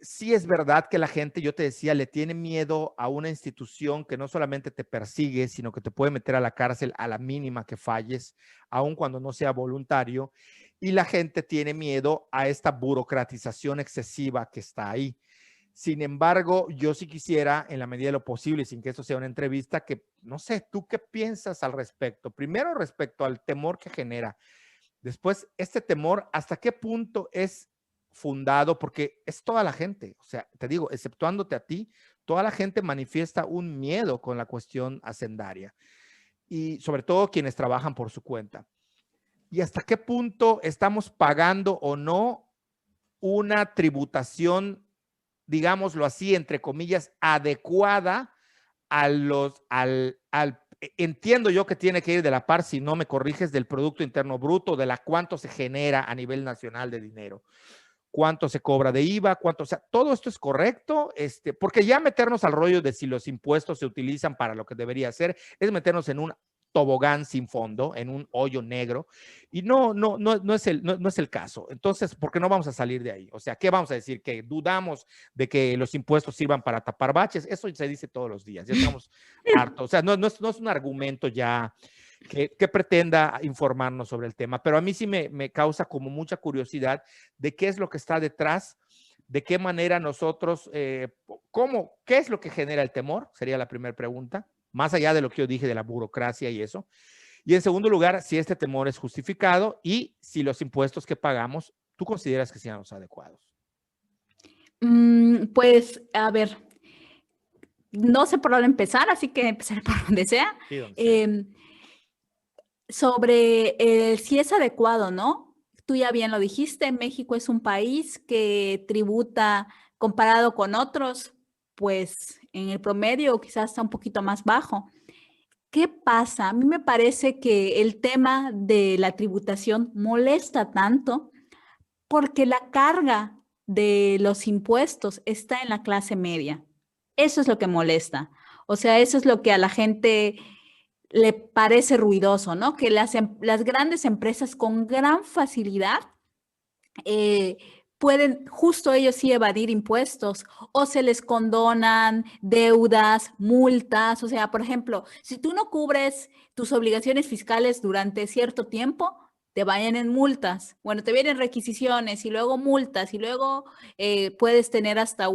sí es verdad que la gente, yo te decía, le tiene miedo a una institución que no solamente te persigue, sino que te puede meter a la cárcel a la mínima que falles, aun cuando no sea voluntario. Y la gente tiene miedo a esta burocratización excesiva que está ahí. Sin embargo, yo sí quisiera, en la medida de lo posible, sin que esto sea una entrevista, que no sé, ¿tú qué piensas al respecto? Primero, respecto al temor que genera. Después, este temor, ¿hasta qué punto es fundado? Porque es toda la gente. O sea, te digo, exceptuándote a ti, toda la gente manifiesta un miedo con la cuestión hacendaria. Y sobre todo quienes trabajan por su cuenta. ¿Y hasta qué punto estamos pagando o no una tributación, digámoslo así, entre comillas, adecuada a entiendo yo que tiene que ir de la par, si no me corriges, del Producto Interno Bruto, de la cuánto se genera a nivel nacional de dinero, cuánto se cobra de IVA, cuánto, o sea, todo esto es correcto, porque ya meternos al rollo de si los impuestos se utilizan para lo que debería ser, es meternos en un tobogán sin fondo, en un hoyo negro, y no es el caso. Entonces, ¿por qué no vamos a salir de ahí? O sea, ¿qué vamos a decir? ¿Que dudamos de que los impuestos sirvan para tapar baches? Eso se dice todos los días, ya estamos hartos. O sea, no es un argumento ya que pretenda informarnos sobre el tema, pero a mí sí me causa como mucha curiosidad de qué es lo que está detrás, de qué manera nosotros, qué es lo que genera el temor, sería la primera pregunta, más allá de lo que yo dije de la burocracia y eso. Y en segundo lugar, si este temor es justificado y si los impuestos que pagamos, tú consideras que sean los adecuados. Pues, a ver, no sé por dónde empezar, así que empezaré por donde sea. Sí, donde sea. Sobre si es adecuado, ¿no? Tú ya bien lo dijiste, México es un país que tributa comparado con otros, pues en el promedio quizás está un poquito más bajo. ¿Qué pasa? A mí me parece que el tema de la tributación molesta tanto porque la carga de los impuestos está en la clase media. Eso es lo que molesta. O sea, eso es lo que a la gente le parece ruidoso, ¿no? Que las grandes empresas con gran facilidad eh, pueden justo ellos sí evadir impuestos o se les condonan deudas, multas. O sea, por ejemplo, si tú no cubres tus obligaciones fiscales durante cierto tiempo, te vayan en multas. Bueno, te vienen requisiciones y luego multas y luego puedes tener hasta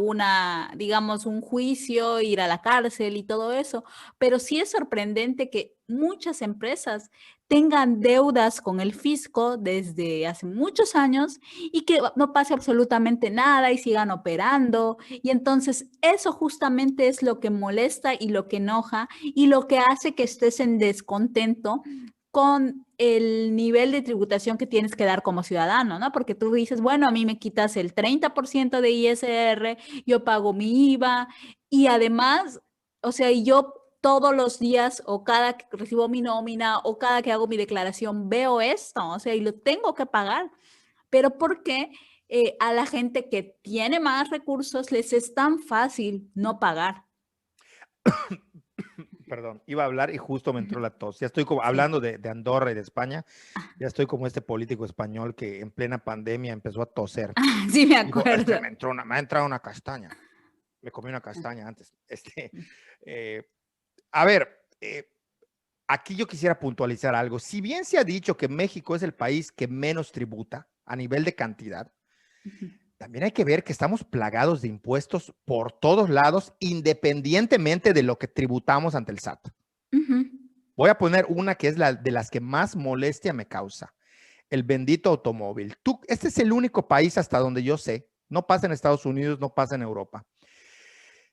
digamos, un juicio, ir a la cárcel y todo eso. Pero sí es sorprendente que muchas empresas tengan deudas con el fisco desde hace muchos años y que no pase absolutamente nada y sigan operando. Y entonces eso justamente es lo que molesta y lo que enoja y lo que hace que estés en descontento con el nivel de tributación que tienes que dar como ciudadano, ¿no? Porque tú dices, bueno, a mí me quitas el 30% de ISR, yo pago mi IVA y además, o sea, y yo todos los días o cada que recibo mi nómina o cada que hago mi declaración veo esto, o sea, y lo tengo que pagar. Pero ¿por qué a la gente que tiene más recursos les es tan fácil no pagar? Perdón, iba a hablar y justo me entró la tos. Ya estoy como Sí, hablando de Andorra y de España. Ya estoy como este político español que en plena pandemia empezó a toser. sí me Dijo, es que acuerdo. me ha entrado una castaña. Me comí una castaña antes. Eh, a ver, aquí yo quisiera puntualizar algo. Si bien se ha dicho que México es el país que menos tributa a nivel de cantidad, también hay que ver que estamos plagados de impuestos por todos lados, independientemente de lo que tributamos ante el SAT. Voy a poner una que es la de las que más molestia me causa. El bendito automóvil. Este es el único país hasta donde yo sé. No pasa en Estados Unidos, no pasa en Europa.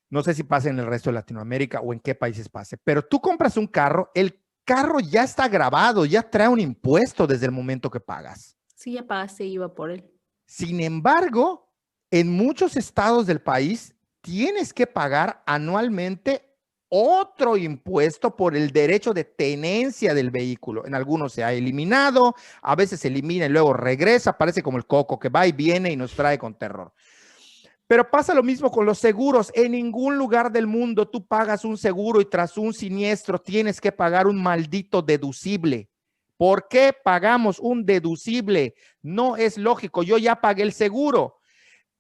No sé si pasa en el resto de Latinoamérica o en qué países pase. Pero tú compras un carro, el carro ya está grabado, ya trae un impuesto desde el momento que pagas. Sí, ya pagaste IVA por él. Sin embargo, en muchos estados del país tienes que pagar anualmente otro impuesto por el derecho de tenencia del vehículo. En algunos se ha eliminado, a veces se elimina y luego regresa, parece como el coco que va y viene y nos trae con terror. Pero pasa lo mismo con los seguros. En ningún lugar del mundo tú pagas un seguro y tras un siniestro tienes que pagar un maldito deducible. ¿Por qué pagamos un deducible? No es lógico. Yo ya pagué el seguro.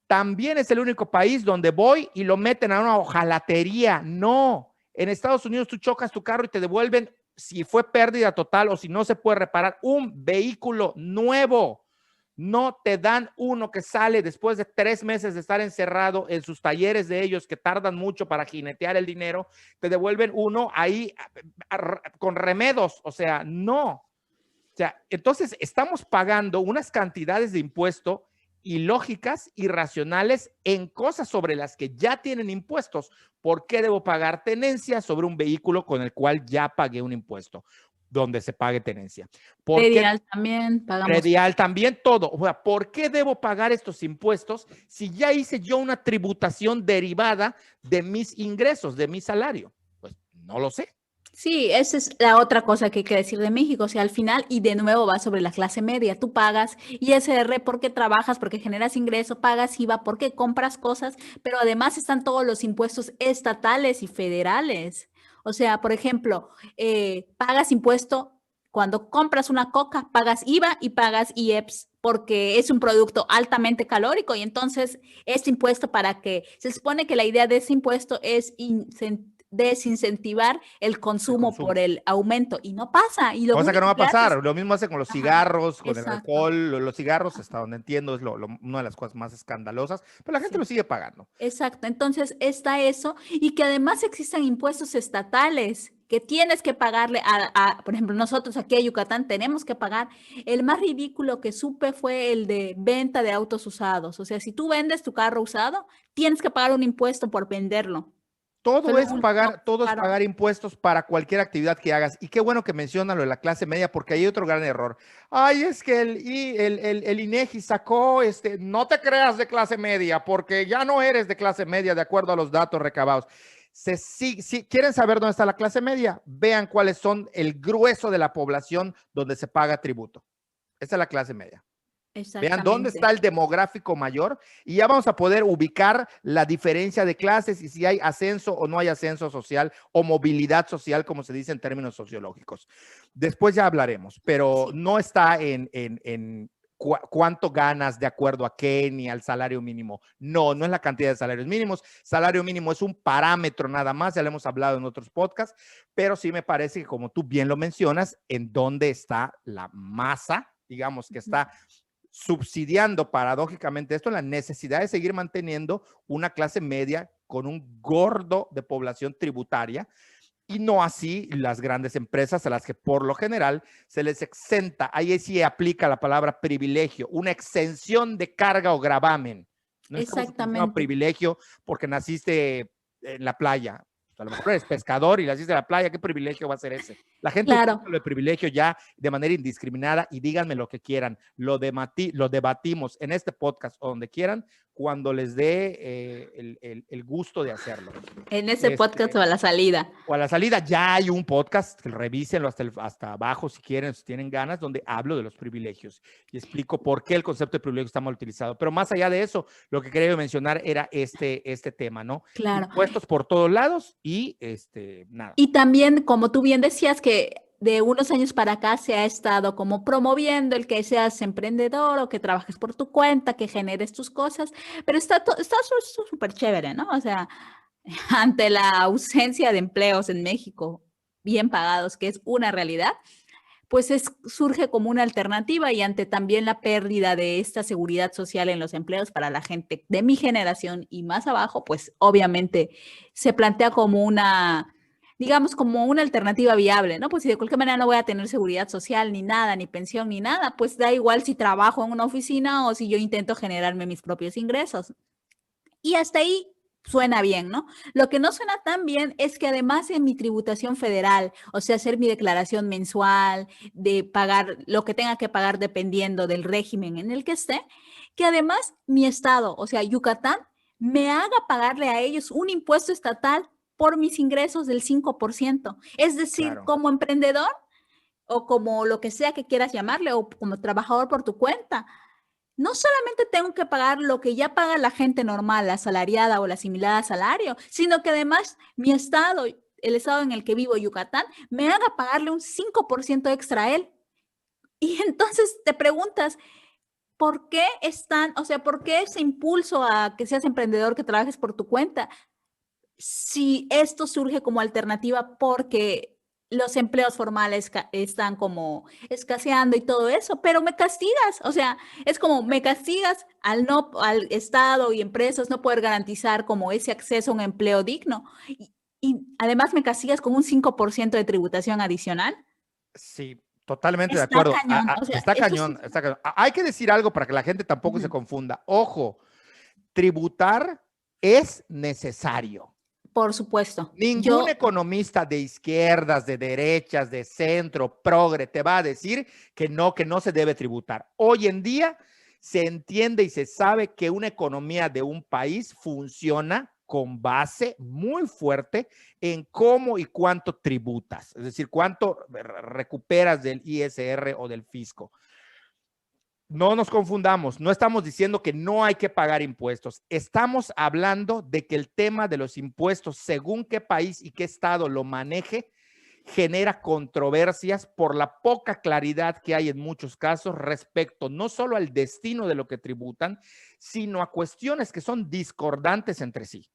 También es el único país donde voy y lo meten a una hojalatería. No. En Estados Unidos tú chocas tu carro y te devuelven, si fue pérdida total o si no se puede reparar, un vehículo nuevo. No te dan uno que sale después de 3 meses de estar encerrado en sus talleres de ellos que tardan mucho para jinetear el dinero. Te devuelven uno ahí con remedos. O sea, no. O sea, entonces estamos pagando unas cantidades de impuesto ilógicas, irracionales en cosas sobre las que ya tienen impuestos. ¿Por qué debo pagar tenencia sobre un vehículo con el cual ya pagué un impuesto? Donde se pague tenencia. ¿Por qué? Predial también pagamos. Predial también, todo. O sea, ¿por qué debo pagar estos impuestos si ya hice yo una tributación derivada de mis ingresos, de mi salario? Pues no lo sé. Sí, esa es la otra cosa que hay que decir de México. O sea, al final, y de nuevo va sobre la clase media. Tú pagas ISR porque trabajas, porque generas ingreso, pagas IVA porque compras cosas, pero además están todos los impuestos estatales y federales. O sea, por ejemplo, pagas impuesto cuando compras una coca, pagas IVA y pagas IEPS porque es un producto altamente calórico y entonces este impuesto para que se supone que la idea de ese impuesto es desincentivar el El consumo por consumo. el aumento y no pasa y lo Cosa que no único va a que hace pasar. es, Lo mismo hace con los ajá, cigarros, con el exacto. alcohol. Los cigarros, hasta donde entiendo, es una de las cosas más escandalosas, pero la gente lo Sí. sigue pagando. Exacto, entonces está eso y que además existen impuestos estatales que tienes que pagarle por ejemplo, nosotros aquí en Yucatán tenemos que pagar. El más ridículo que supe fue el de venta de autos usados. O sea, si tú vendes tu carro usado, tienes que pagar un impuesto por venderlo. Fue lo último que Todo es sacaron. pagar impuestos para cualquier actividad que hagas. Y qué bueno que menciona lo de la clase media, porque hay otro gran error. Ay, es que el INEGI sacó, no te creas de clase media, porque ya no eres de clase media de acuerdo a los datos recabados. Si quieren saber dónde está la clase media, vean cuáles son el grueso de la población donde se paga tributo. Esa es la clase media. Vean dónde está Exactamente. el demográfico mayor y ya vamos a poder ubicar la diferencia de clases y si hay ascenso o no hay ascenso social o movilidad social, como se dice en términos sociológicos. Después ya hablaremos, pero Sí, no está en cuánto ganas de acuerdo a qué ni al salario mínimo. No, no es la cantidad de salarios mínimos. Salario mínimo es un parámetro nada más, ya lo hemos hablado en otros podcasts, pero sí me parece que como tú bien lo mencionas, en dónde está la masa, digamos que está subsidiando paradójicamente esto, la necesidad de seguir manteniendo una clase media con un gordo de población tributaria y no así las grandes empresas a las que por lo general se les exenta, ahí sí aplica la palabra privilegio, una exención de carga o gravamen. No estamos utilizando exactamente. privilegio porque naciste en la playa. A lo mejor eres pescador y naciste en la playa, ¿qué privilegio va a ser ese? La gente utiliza Claro. el privilegio ya de manera indiscriminada y díganme lo que quieran. Lo debatimos en este podcast o donde quieran cuando les dé el gusto de hacerlo. En ese podcast o Este, a la salida. o a la salida ya hay un podcast, revísenlo hasta abajo si quieren, si tienen ganas, donde hablo de los privilegios y explico por qué el concepto de privilegio está mal utilizado. Pero más allá de eso, lo que quería mencionar era este tema, ¿no? Claro. Impuestos por todos lados y nada. Y también, como tú bien decías, que de unos años para acá se ha estado como promoviendo el que seas emprendedor o que trabajes por tu cuenta, que generes tus cosas, pero está súper chévere, ¿no? O sea, ante la ausencia de empleos en México bien pagados, que es una realidad, pues surge como una alternativa y ante también la pérdida de esta seguridad social en los empleos para la gente de mi generación y más abajo, pues obviamente se plantea como una, digamos, como una alternativa viable, ¿no? Pues si de cualquier manera no voy a tener seguridad social ni nada, ni pensión ni nada, pues da igual si trabajo en una oficina o si yo intento generarme mis propios ingresos. Y hasta ahí suena bien, ¿no? Lo que no suena tan bien es que además en mi tributación federal, o sea, hacer mi declaración mensual, de pagar lo que tenga que pagar dependiendo del régimen en el que esté, que además mi estado, o sea, Yucatán, me haga pagarle a ellos un impuesto estatal por mis ingresos del 5%. Es decir, Claro. como emprendedor o como lo que sea que quieras llamarle, o como trabajador por tu cuenta, no solamente tengo que pagar lo que ya paga la gente normal, la asalariada o la asimilada a salario, sino que además mi estado, el estado en el que vivo, Yucatán, me haga pagarle un 5% extra a él. Y entonces te preguntas, ¿por qué están, o sea, por qué ese impulso a que seas emprendedor, que trabajes por tu cuenta? Si esto surge como alternativa porque los empleos formales están como escaseando y todo eso, pero me castigas, o sea, es como me castigas al Estado y empresas no poder garantizar como ese acceso a un empleo digno y además me castigas con un 5% de tributación adicional. Sí, totalmente de Está acuerdo. cañón, o sea, Está eso sí, cañón, está cañón. Hay que decir algo para que la gente tampoco se ujú, confunda. Ojo, tributar es necesario. por supuesto. Ningún Yo economista de izquierdas, de derechas, de centro, progre, te va a decir que no se debe tributar. Hoy en día se entiende y se sabe que una economía de un país funciona con base muy fuerte en cómo y cuánto tributas, es decir, cuánto recuperas del ISR o del fisco. no nos confundamos, no estamos diciendo que no hay que pagar impuestos. Estamos hablando de que el tema de los impuestos, según qué país y qué estado lo maneje, genera controversias por la poca claridad que hay en muchos casos respecto no solo al destino de lo que tributan, sino a cuestiones que son discordantes entre sí.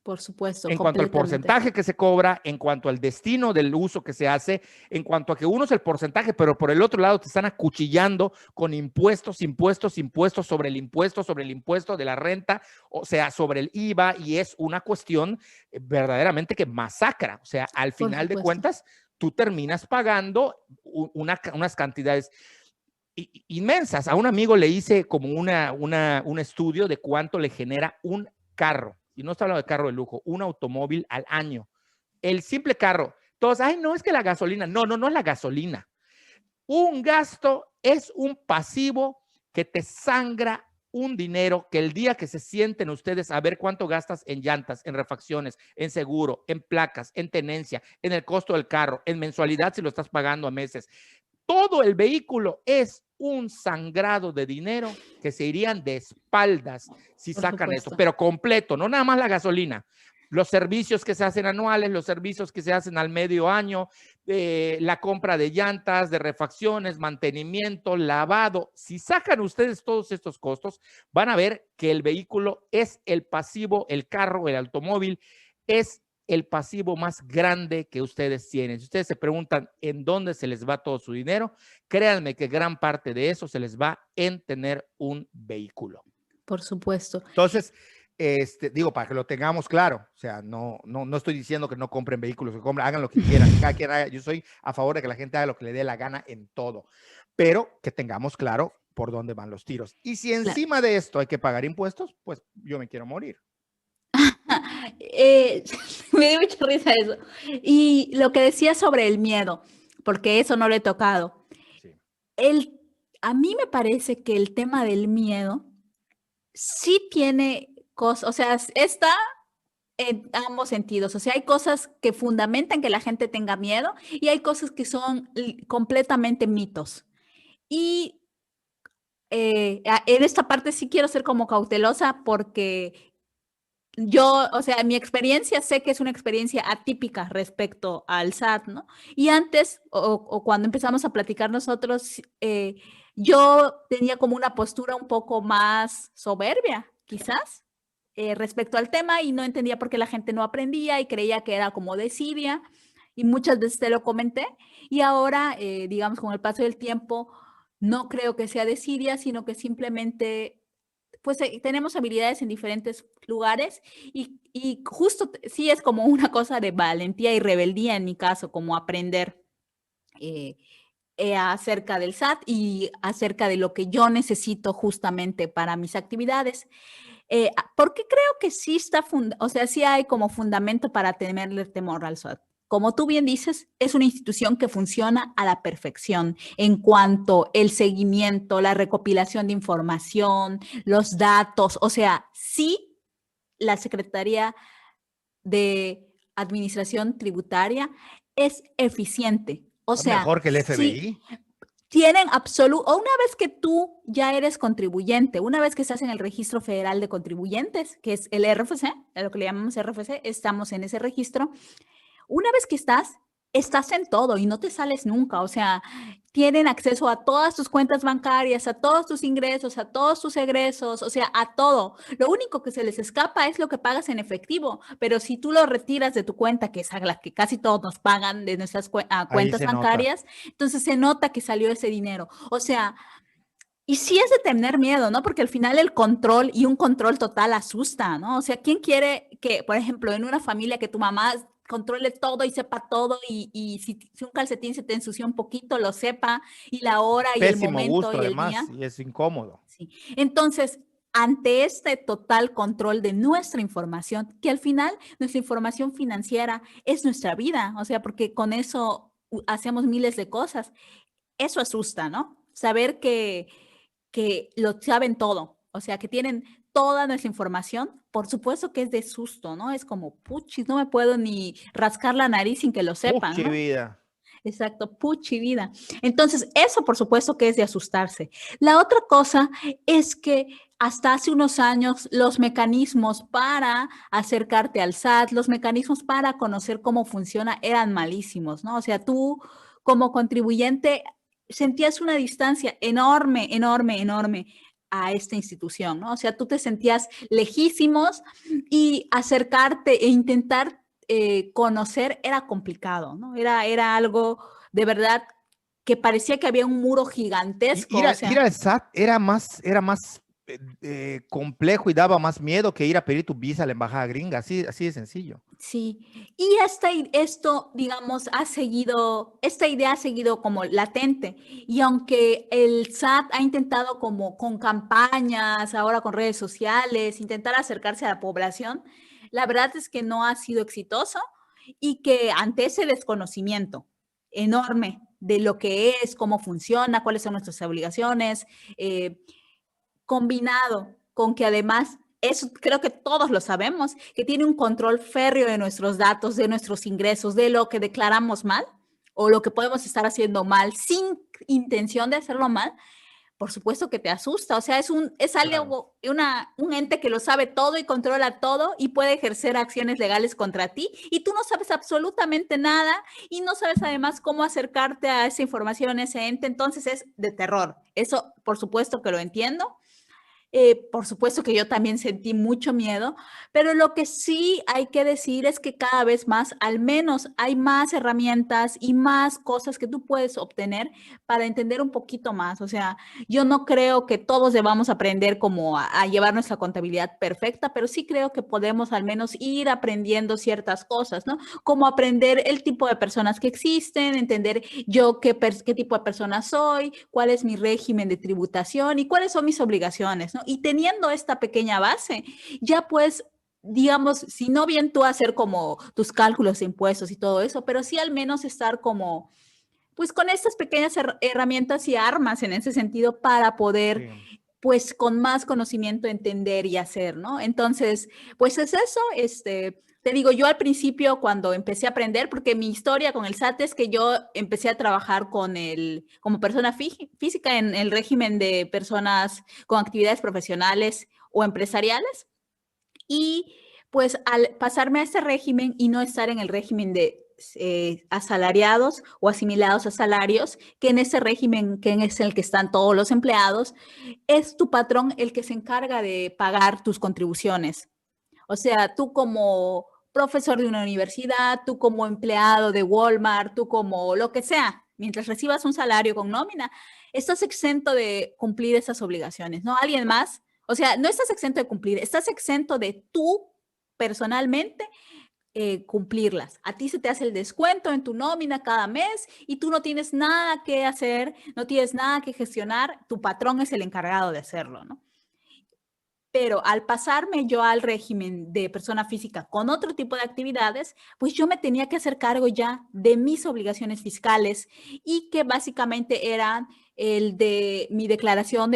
Por supuesto, En cuanto al completamente. porcentaje que se cobra, en cuanto al destino del uso que se hace, en cuanto a que uno es el porcentaje, pero por el otro lado te están acuchillando con impuestos, impuestos, impuestos sobre el impuesto de la renta, o sea, sobre el IVA, y es una cuestión verdaderamente que masacra. O sea, al Por final de supuesto. cuentas, tú terminas pagando unas cantidades inmensas. A un amigo le hice como un estudio de cuánto le genera un carro, y no estoy hablando de carro de lujo, un automóvil al año. El simple carro, todos, ay, no, es que la gasolina, no es la gasolina. Un gasto es un pasivo que te sangra un dinero que el día que se sienten ustedes a ver cuánto gastas en llantas, en refacciones, en seguro, en placas, en tenencia, en el costo del carro, en mensualidad si lo estás pagando a meses, todo el vehículo es un sangrado de dinero que se irían de espaldas si Por sacan eso, supuesto. pero completo, no nada más la gasolina. Los servicios que se hacen anuales, los servicios que se hacen al medio año, la compra de llantas, de refacciones, mantenimiento, lavado. Si sacan ustedes todos estos costos, van a ver que el vehículo es el pasivo, el carro, el automóvil, es el pasivo más grande que ustedes tienen. Si ustedes se preguntan en dónde se les va todo su dinero, créanme que gran parte de eso se les va en tener un vehículo. Por supuesto. Entonces, digo, para que lo tengamos claro, o sea, no estoy diciendo que no compren vehículos, que compren, hagan lo que quieran, cada quien haga, yo soy a favor de que la gente haga lo que le dé la gana en todo, pero que tengamos claro por dónde van los tiros. Y si encima de esto hay que pagar impuestos, pues yo me quiero morir. Me dio mucha risa eso. Y lo que decía sobre el miedo, porque eso no lo he tocado. Sí. A mí me parece que el tema del miedo sí tiene cosas, o sea, está en ambos sentidos. O sea, hay cosas que fundamentan que la gente tenga miedo y hay cosas que son completamente mitos. Y en esta parte sí quiero ser como cautelosa porque yo, o sea, mi experiencia sé que es una experiencia atípica respecto al SAT, ¿no? Y antes, o cuando empezamos a platicar nosotros, yo tenía como una postura un poco más soberbia, quizás, respecto al tema y no entendía por qué la gente no aprendía y creía que era como desidia y muchas veces te lo comenté y ahora, digamos, con el paso del tiempo, no creo que sea desidia, sino que simplemente pues tenemos habilidades en diferentes lugares y justo sí es como una cosa de valentía y rebeldía en mi caso, como aprender eh, acerca del SAT y acerca de lo que yo necesito justamente para mis actividades. Porque creo que sí está, o sea, sí hay como fundamento para tenerle temor al SAT. Como tú bien dices, es una institución que funciona a la perfección en cuanto el seguimiento, la recopilación de información, los datos, o sea, sí, la Secretaría de Administración Tributaria es eficiente. O sea, Mejor que el sí, FBI. tienen absoluto, una vez que tú ya eres contribuyente, una vez que estás en el Registro Federal de Contribuyentes, que es el RFC, a lo que le llamamos RFC, estamos en ese registro, una vez que estás en todo y no te sales nunca. O sea, tienen acceso a todas tus cuentas bancarias, a todos tus ingresos, a todos tus egresos, o sea, a todo. Lo único que se les escapa es lo que pagas en efectivo, pero si tú lo retiras de tu cuenta, que es a la que casi todos nos pagan de nuestras Ahí cuentas se nota. bancarias, entonces se nota que salió ese dinero. O sea, y sí es de tener miedo, ¿no? Porque al final el control y un control total asusta, ¿no? O sea, ¿quién quiere que, por ejemplo, en una familia que tu mamá controle todo y sepa todo y si un calcetín se te ensució un poquito, lo sepa y la hora y el Pésimo momento gusto y el además, día? y es incómodo. Sí. Entonces, ante este total control de nuestra información, que al final nuestra información financiera es nuestra vida, o sea, porque con eso hacemos miles de cosas, eso asusta, ¿no? Saber que lo saben todo, o sea, que tienen toda nuestra información, por supuesto que es de susto, ¿no? Es como, puchis, no me puedo ni rascar la nariz sin que lo sepan, Qué ¿no? vida. Exacto, puchi vida. Entonces, eso por supuesto que es de asustarse. La otra cosa es que hasta hace unos años los mecanismos para acercarte al SAT, los mecanismos para conocer cómo funciona eran malísimos, ¿no? O sea, tú como contribuyente sentías una distancia enorme, enorme, enorme a esta institución, ¿no? O sea, tú te sentías lejísimos y acercarte e intentar conocer era complicado, ¿no? Era algo de verdad que parecía que había un muro gigantesco, o Ir sea, al SAT era más complejo y daba más miedo que ir a pedir tu visa a la embajada gringa, así de sencillo. sí. Y esto, digamos, esta idea ha seguido como latente. Y aunque el SAT ha intentado como con campañas, ahora con redes sociales, intentar acercarse a la población, la verdad es que no ha sido exitoso y que ante ese desconocimiento enorme de lo que es, cómo funciona, cuáles son nuestras obligaciones, eh, combinado con que además, eso creo que todos lo sabemos, que tiene un control férreo de nuestros datos, de nuestros ingresos, de lo que declaramos mal o lo que podemos estar haciendo mal sin intención de hacerlo mal, por supuesto que te asusta. O sea, es Claro. algo, un ente que lo sabe todo y controla todo y puede ejercer acciones legales contra ti y tú no sabes absolutamente nada y no sabes además cómo acercarte a esa información, a ese ente. Entonces es de terror. Eso, por supuesto que lo entiendo. Por supuesto que yo también sentí mucho miedo, pero lo que sí hay que decir es que cada vez más, al menos hay más herramientas y más cosas que tú puedes obtener para entender un poquito más. O sea, yo no creo que todos debamos aprender como a llevar nuestra contabilidad perfecta, pero sí creo que podemos al menos ir aprendiendo ciertas cosas, ¿no? Como aprender el tipo de personas que existen, entender yo qué tipo de persona soy, cuál es mi régimen de tributación y cuáles son mis obligaciones, ¿no? Y teniendo esta pequeña base, ya pues, digamos, si no bien tú hacer como tus cálculos de impuestos y todo eso, pero sí al menos estar como, pues con estas pequeñas herramientas y armas en ese sentido para poder Sí. pues con más conocimiento entender y hacer, ¿no? Entonces, pues es eso, te digo, yo al principio cuando empecé a aprender, porque mi historia con el SAT es que yo empecé a trabajar como persona física en el régimen de personas con actividades profesionales o empresariales, y pues al pasarme a este régimen y no estar en el régimen de asalariados o asimilados a salarios, que en ese régimen que es el que están todos los empleados, es tu patrón el que se encarga de pagar tus contribuciones. O sea, tú como profesor de una universidad, tú como empleado de Walmart, tú como lo que sea, mientras recibas un salario con nómina, estás exento de cumplir esas obligaciones, ¿no? Alguien más, o sea, no estás exento de cumplir, estás exento de tú personalmente cumplirlas. A ti se te hace el descuento en tu nómina cada mes y tú no tienes nada que hacer, no tienes nada que gestionar, tu patrón es el encargado de hacerlo, ¿no? Pero al pasarme yo al régimen de persona física con otro tipo de actividades, pues yo me tenía que hacer cargo ya de mis obligaciones fiscales y que básicamente eran el de mi declaración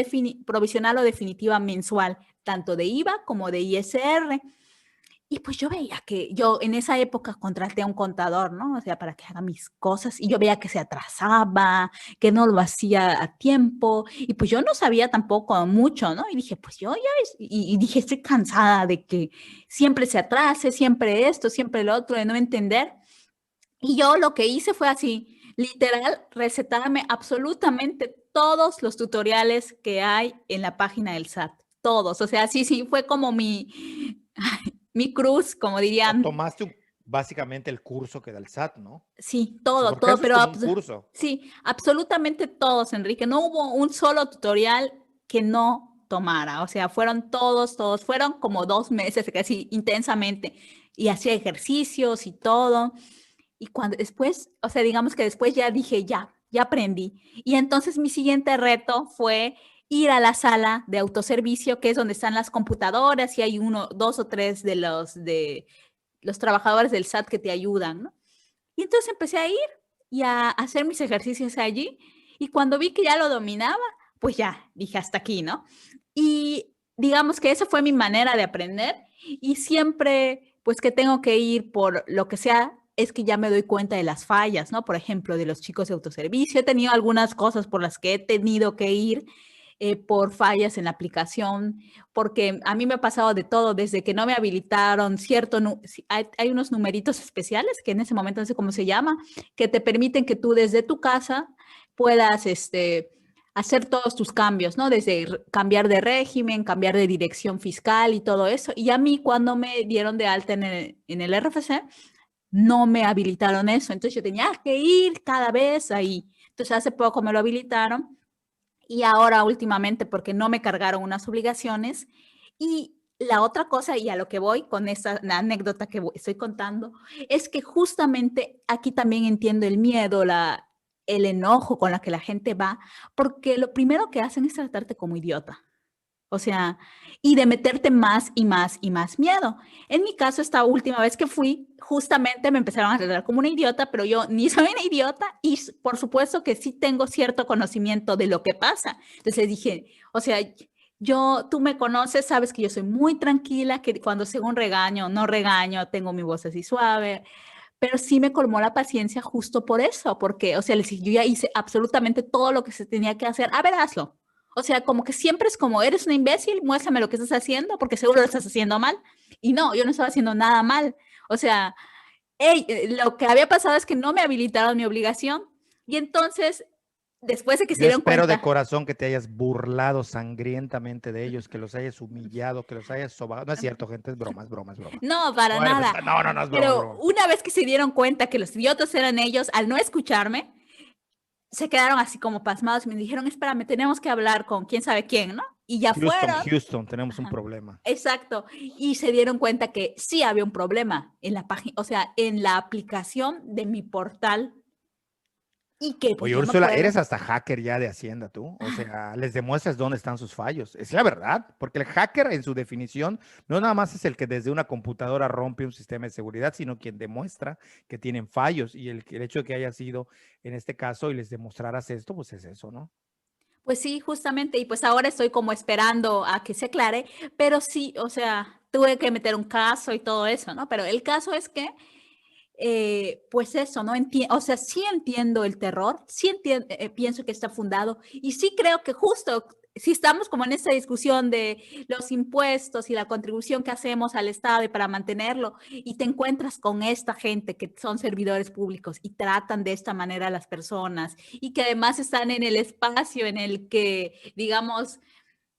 provisional o definitiva mensual, tanto de IVA como de ISR. Y pues yo veía que yo en esa época contraté a un contador, ¿no? O sea, para que haga mis cosas y yo veía que se atrasaba, que no lo hacía a tiempo y pues yo no sabía tampoco mucho, ¿no? Y dije, pues yo ya, y dije, estoy cansada de que siempre se atrase, siempre esto, siempre lo otro, de no entender. Y yo lo que hice fue así, literal, recetarme absolutamente todos los tutoriales que hay en la página del SAT, todos. O sea, sí, sí, fue como mi cruz, como O sea, dirían. tomaste básicamente el curso que da el SAT, ¿no? Sí, Sí, todo, porque todo, eso es pero como un curso. sí, absolutamente todos, Enrique. No hubo un solo tutorial que no tomara. O sea, fueron todos, todos. Fueron como 2 meses, casi intensamente. Y hacía ejercicios y todo. Y cuando después, o sea, digamos que después ya dije, ya aprendí. Y entonces mi siguiente reto fue ir a la sala de autoservicio, que es donde están las computadoras y hay uno, dos o tres de los trabajadores del SAT que te ayudan, ¿no? Y entonces empecé a ir y a hacer mis ejercicios allí. Y cuando vi que ya lo dominaba, pues ya dije hasta aquí, ¿no? Y digamos que esa fue mi manera de aprender. Y siempre, pues que tengo que ir por lo que sea, es que ya me doy cuenta de las fallas, ¿no? Por ejemplo, de los chicos de autoservicio. He tenido algunas cosas por las que he tenido que ir por fallas en la aplicación, porque a mí me ha pasado de todo, desde que no me habilitaron hay unos numeritos especiales que en ese momento no sé cómo se llama, que te permiten que tú desde tu casa puedas hacer todos tus cambios, ¿no? Desde cambiar de régimen, cambiar de dirección fiscal y todo eso. Y a mí cuando me dieron de alta en el RFC, no me habilitaron eso. Entonces yo tenía que ir cada vez ahí. Entonces hace poco me lo habilitaron y ahora últimamente porque no me cargaron unas obligaciones. Y la otra cosa, y a lo que voy con esta anécdota que estoy contando, es que justamente aquí también entiendo el miedo, el enojo con la que la gente va, porque lo primero que hacen es tratarte como idiota. O sea, y de meterte más y más y más miedo. En mi caso, esta última vez que fui, justamente me empezaron a tratar como una idiota, pero yo ni soy una idiota y por supuesto que sí tengo cierto conocimiento de lo que pasa. Entonces dije, o sea, tú me conoces, sabes que yo soy muy tranquila, que cuando según regaño, no regaño, tengo mi voz así suave, pero sí me colmó la paciencia justo por eso, porque, o sea, les dije, yo ya hice absolutamente todo lo que se tenía que hacer. A ver, hazlo. O sea, como que siempre es como, eres una imbécil, muéstrame lo que estás haciendo, porque seguro lo estás haciendo mal. Y no, yo no estaba haciendo nada mal. O sea, lo que había pasado es que no me habilitaron mi obligación. Y entonces, después de que se Yo dieron espero de cuenta, corazón que te hayas burlado sangrientamente de ellos, que los hayas humillado, que los hayas sobado. No es cierto, gente, es broma, es broma, es broma. no, para No vayas a nada. pensar, no, no, no, es broma, es Pero broma. una vez que se dieron cuenta que los idiotas eran ellos, al no escucharme, se quedaron así como pasmados y me dijeron, espérame, tenemos que hablar con quién sabe quién, ¿no? Y ya Houston, fueron. Houston, tenemos un Ajá, problema. exacto. Y se dieron cuenta que sí había un problema en la página, o sea, en la aplicación de mi portal y que pues Oye, yo no Úrsula, puedo. eres hasta hacker ya de Hacienda tú. O sea, les demuestras dónde están sus fallos. Es la verdad, porque el hacker en su definición no nada más es el que desde una computadora rompe un sistema de seguridad, sino quien demuestra que tienen fallos. Y el hecho de que haya sido en este caso y les demostraras esto, pues es eso, ¿no? Pues sí, justamente, y pues ahora estoy como esperando a que se aclare, pero sí, o sea, tuve que meter un caso y todo eso, ¿no? Pero el caso es que pues eso, ¿no? O sea, sí entiendo el terror, sí pienso que está fundado y sí creo que justo si estamos como en esta discusión de los impuestos y la contribución que hacemos al Estado y para mantenerlo y te encuentras con esta gente que son servidores públicos y tratan de esta manera a las personas y que además están en el espacio en el que, digamos,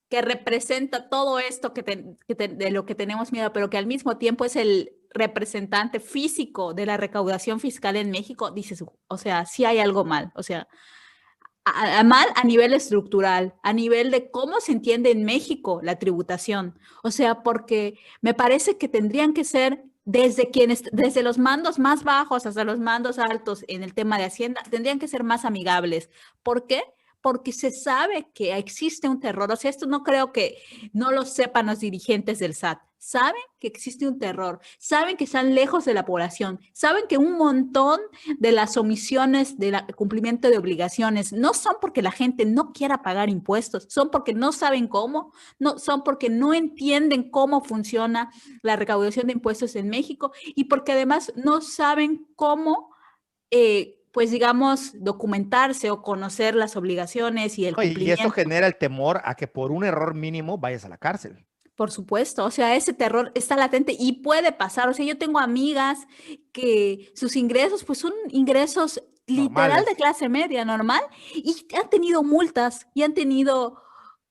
que representa todo esto de lo que tenemos miedo, pero que al mismo tiempo es el representante físico de la recaudación fiscal en México, dices, o sea, sí hay algo mal, o sea, mal a nivel estructural, a nivel de cómo se entiende en México la tributación, o sea, porque me parece que tendrían que ser desde los mandos más bajos hasta los mandos altos en el tema de Hacienda, tendrían que ser más amigables. ¿Por qué? Porque se sabe que existe un terror. O sea, esto no creo que no lo sepan los dirigentes del SAT. Saben que existe un terror, saben que están lejos de la población, saben que un montón de las omisiones del cumplimiento de obligaciones no son porque la gente no quiera pagar impuestos, son porque no saben cómo, no, son porque no entienden cómo funciona la recaudación de impuestos en México y porque además no saben cómo pues digamos, documentarse o conocer las obligaciones y el No, y eso cumplimiento. genera el temor a que por un error mínimo vayas a la cárcel. Por supuesto, o sea, ese terror está latente y puede pasar. O sea, yo tengo amigas que sus ingresos, pues son ingresos literal de Normales. clase media normal y han tenido multas y han tenido,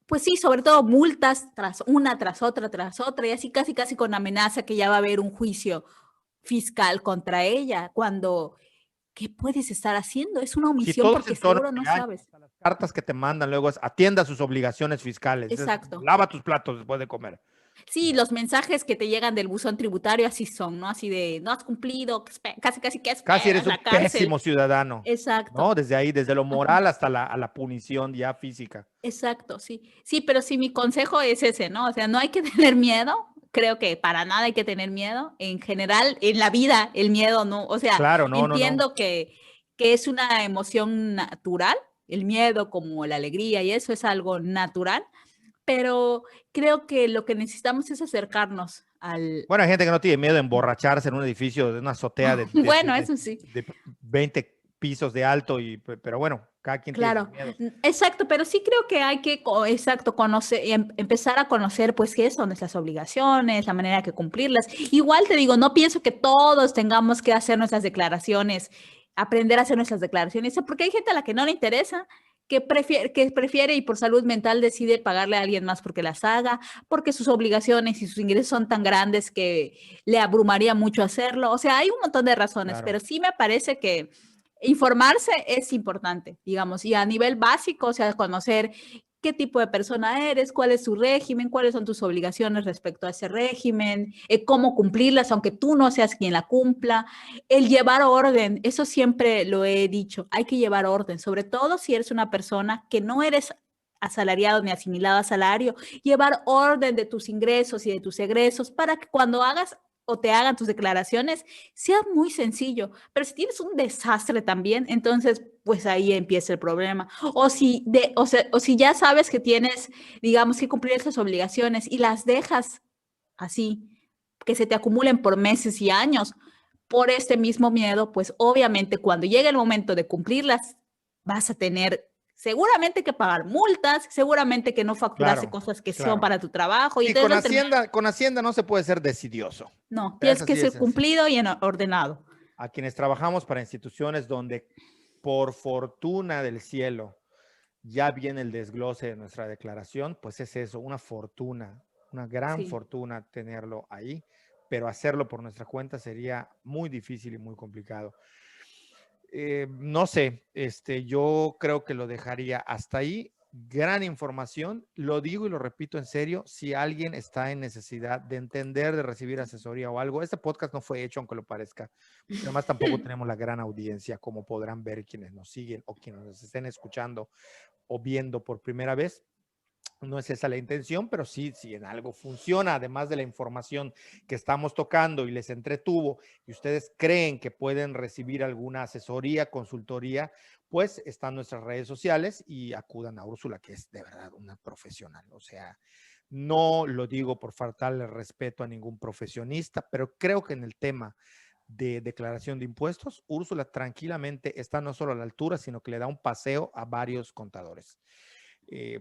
pues sí, sobre todo multas tras otra y así casi, casi con amenaza que ya va a haber un juicio fiscal contra ella, cuando, ¿qué puedes estar haciendo? Es una Si omisión todo es porque en tono seguro de no regaño, sabes. hasta las cartas que te mandan luego es atienda sus obligaciones fiscales. Es como, Exacto. lava tus platos después de comer. Sí, los mensajes que te llegan del buzón tributario así son, ¿no? Así de, no has cumplido, casi, casi que Casi esperas eres un la cárcel. pésimo ciudadano, ¿no? Exacto, Desde ahí, desde lo moral hasta a la punición ya física. exacto, sí. Sí, pero sí, mi consejo es ese, ¿no? O sea, no hay que tener miedo. Creo que para nada hay que tener miedo. En general, en la vida, el miedo no. O sea, Claro, no, no, no. entiendo que es una emoción natural, el miedo como la alegría y eso es algo natural, pero creo que lo que necesitamos es acercarnos Bueno, hay gente que no tiene miedo de emborracharse en un edificio, de una azotea Bueno, eso sí. de 20 pisos de alto, pero bueno, cada quien tiene sus Claro, miedos. exacto, pero sí creo que hay que, exacto, conocer, empezar a conocer, pues, qué son nuestras obligaciones, la manera de cumplirlas. Igual te digo, no pienso que todos tengamos que hacer nuestras declaraciones, aprender a hacer nuestras declaraciones, porque hay gente a la que no le interesa, que prefiere y por salud mental decide pagarle a alguien más porque las haga, porque sus obligaciones y sus ingresos son tan grandes que le abrumaría mucho hacerlo. O sea, hay un montón de razones, Claro. pero sí me parece que informarse es importante, digamos, y a nivel básico, o sea, conocer qué tipo de persona eres, cuál es tu régimen, cuáles son tus obligaciones respecto a ese régimen, cómo cumplirlas, aunque tú no seas quien la cumpla, el llevar orden, eso siempre lo he dicho, hay que llevar orden, sobre todo si eres una persona que no eres asalariado ni asimilado a salario, llevar orden de tus ingresos y de tus egresos para que cuando hagas o te hagan tus declaraciones sea muy sencillo. Pero si tienes un desastre también, entonces pues ahí empieza el problema. O si ya sabes que tienes, digamos, que cumplir esas obligaciones y las dejas así, que se te acumulen por meses y años, por este mismo miedo, pues obviamente cuando llegue el momento de cumplirlas, vas a tener seguramente que pagar multas, seguramente que no facturaste Claro, cosas que son claro. para tu trabajo y Sí, entonces vas a terminar. Con Hacienda no se puede ser decidioso. No, Es tienes que así de ser sencillo. cumplido y ordenado. A quienes trabajamos para instituciones donde, por fortuna del cielo, ya viene el desglose de nuestra declaración, pues es eso, una fortuna, una gran Sí. fortuna tenerlo ahí, pero hacerlo por nuestra cuenta sería muy difícil y muy complicado. No sé, yo creo que lo dejaría hasta ahí. Gran información, lo digo y lo repito en serio, si alguien está en necesidad de entender, de recibir asesoría o algo, este podcast no fue hecho aunque lo parezca, porque además tampoco tenemos la gran audiencia como podrán ver quienes nos siguen o quienes nos estén escuchando o viendo por primera vez. No es esa la intención, pero sí, si en algo funciona, además de la información que estamos tocando y les entretuvo y ustedes creen que pueden recibir alguna asesoría, consultoría, pues están nuestras redes sociales y acudan a Úrsula, que es de verdad una profesional. O sea, no lo digo por faltarle respeto a ningún profesionista, pero creo que en el tema de declaración de impuestos, Úrsula tranquilamente está no solo a la altura, sino que le da un paseo a varios contadores.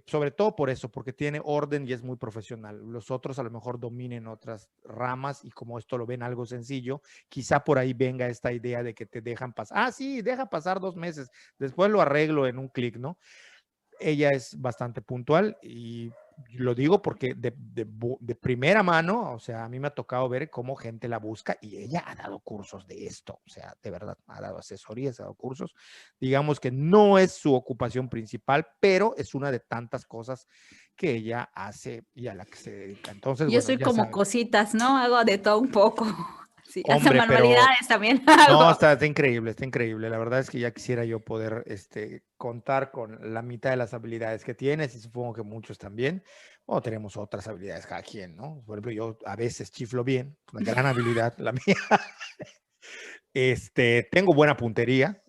Sobre todo por eso, porque tiene orden y es muy profesional. Los otros a lo mejor dominen otras ramas y como esto lo ven algo sencillo, quizá por ahí venga esta idea de que te dejan pasar. Ah, sí, deja pasar 2 meses, después lo arreglo en un clic, ¿no? Ella es bastante puntual y lo digo porque de primera mano, o sea, a mí me ha tocado ver cómo gente la busca y ella ha dado cursos de esto, o sea, de verdad, ha dado asesorías, ha dado cursos. Digamos que no es su ocupación principal, pero es una de tantas cosas que ella hace y a la que se dedica. Entonces, Yo bueno, soy ya como saben. cositas, ¿no? Hago de todo un poco. Sí, hasta Hombre, pero manualidades también no, hago. está increíble, está increíble. La verdad es que ya quisiera yo poder contar con la mitad de las habilidades que tienes y supongo que muchos también. O tenemos otras habilidades cada quien, ¿no? Por ejemplo, yo a veces chiflo bien, una gran habilidad la mía. Tengo buena puntería.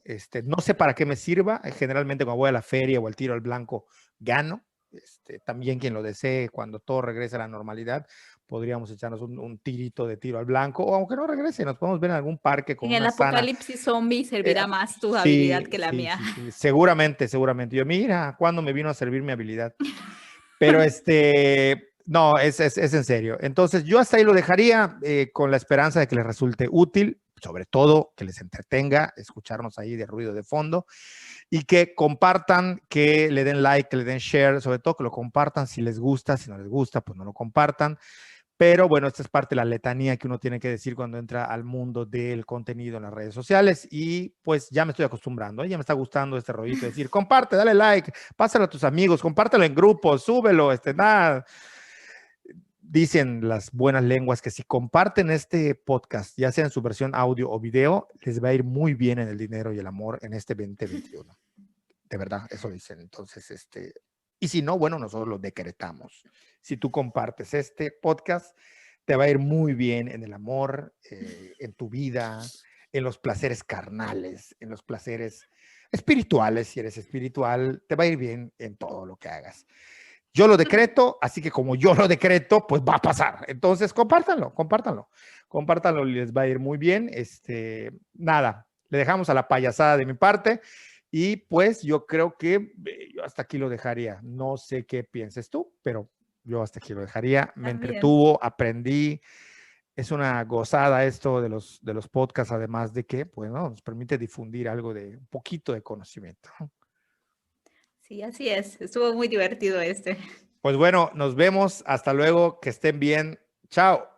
No sé para qué me sirva. Generalmente cuando voy a la feria o al tiro al blanco, gano. También quien lo desee, cuando todo regrese a la normalidad, podríamos echarnos un tirito de tiro al blanco, o aunque no regrese, nos podemos ver en algún parque con En el una sana. apocalipsis zombie Eh, servirá más tu habilidad sí, que la sí, mía. sí, sí, seguramente, seguramente. Yo, mira, ¿cuándo me vino a servir mi habilidad? Pero no, es en serio. Entonces, yo hasta ahí lo dejaría con la esperanza de que les resulte útil, sobre todo que les entretenga escucharnos ahí de ruido de fondo y que compartan, que le den like, que le den share, sobre todo que lo compartan si les gusta, si no les gusta, pues no lo compartan. Pero bueno, esta es parte de la letanía que uno tiene que decir cuando entra al mundo del contenido en las redes sociales y pues ya me estoy acostumbrando, ya me está gustando este rollito de decir, comparte, dale like, pásalo a tus amigos, compártelo en grupos, súbelo, nada. Dicen las buenas lenguas que si comparten este podcast, ya sea en su versión audio o video, les va a ir muy bien en el dinero y el amor en este 2021. De verdad, eso dicen. Entonces, y si no, bueno, nosotros lo decretamos. Si tú compartes este podcast, te va a ir muy bien en el amor, en tu vida, en los placeres carnales, en los placeres espirituales. Si eres espiritual, te va a ir bien en todo lo que hagas. Yo lo decreto, así que como yo lo decreto, pues va a pasar. Entonces, compártanlo, les va a ir muy bien. Nada, le dejamos a la payasada de mi parte y pues yo creo que yo hasta aquí lo dejaría. No sé qué pienses tú, pero yo hasta aquí lo dejaría. Me También. entretuvo, aprendí. Es una gozada esto de los podcasts, además de que, pues, ¿no? Nos permite difundir algo de un poquito de conocimiento. Sí, así es. Estuvo muy divertido este. Pues bueno, nos vemos. Hasta luego. Que estén bien. Chao.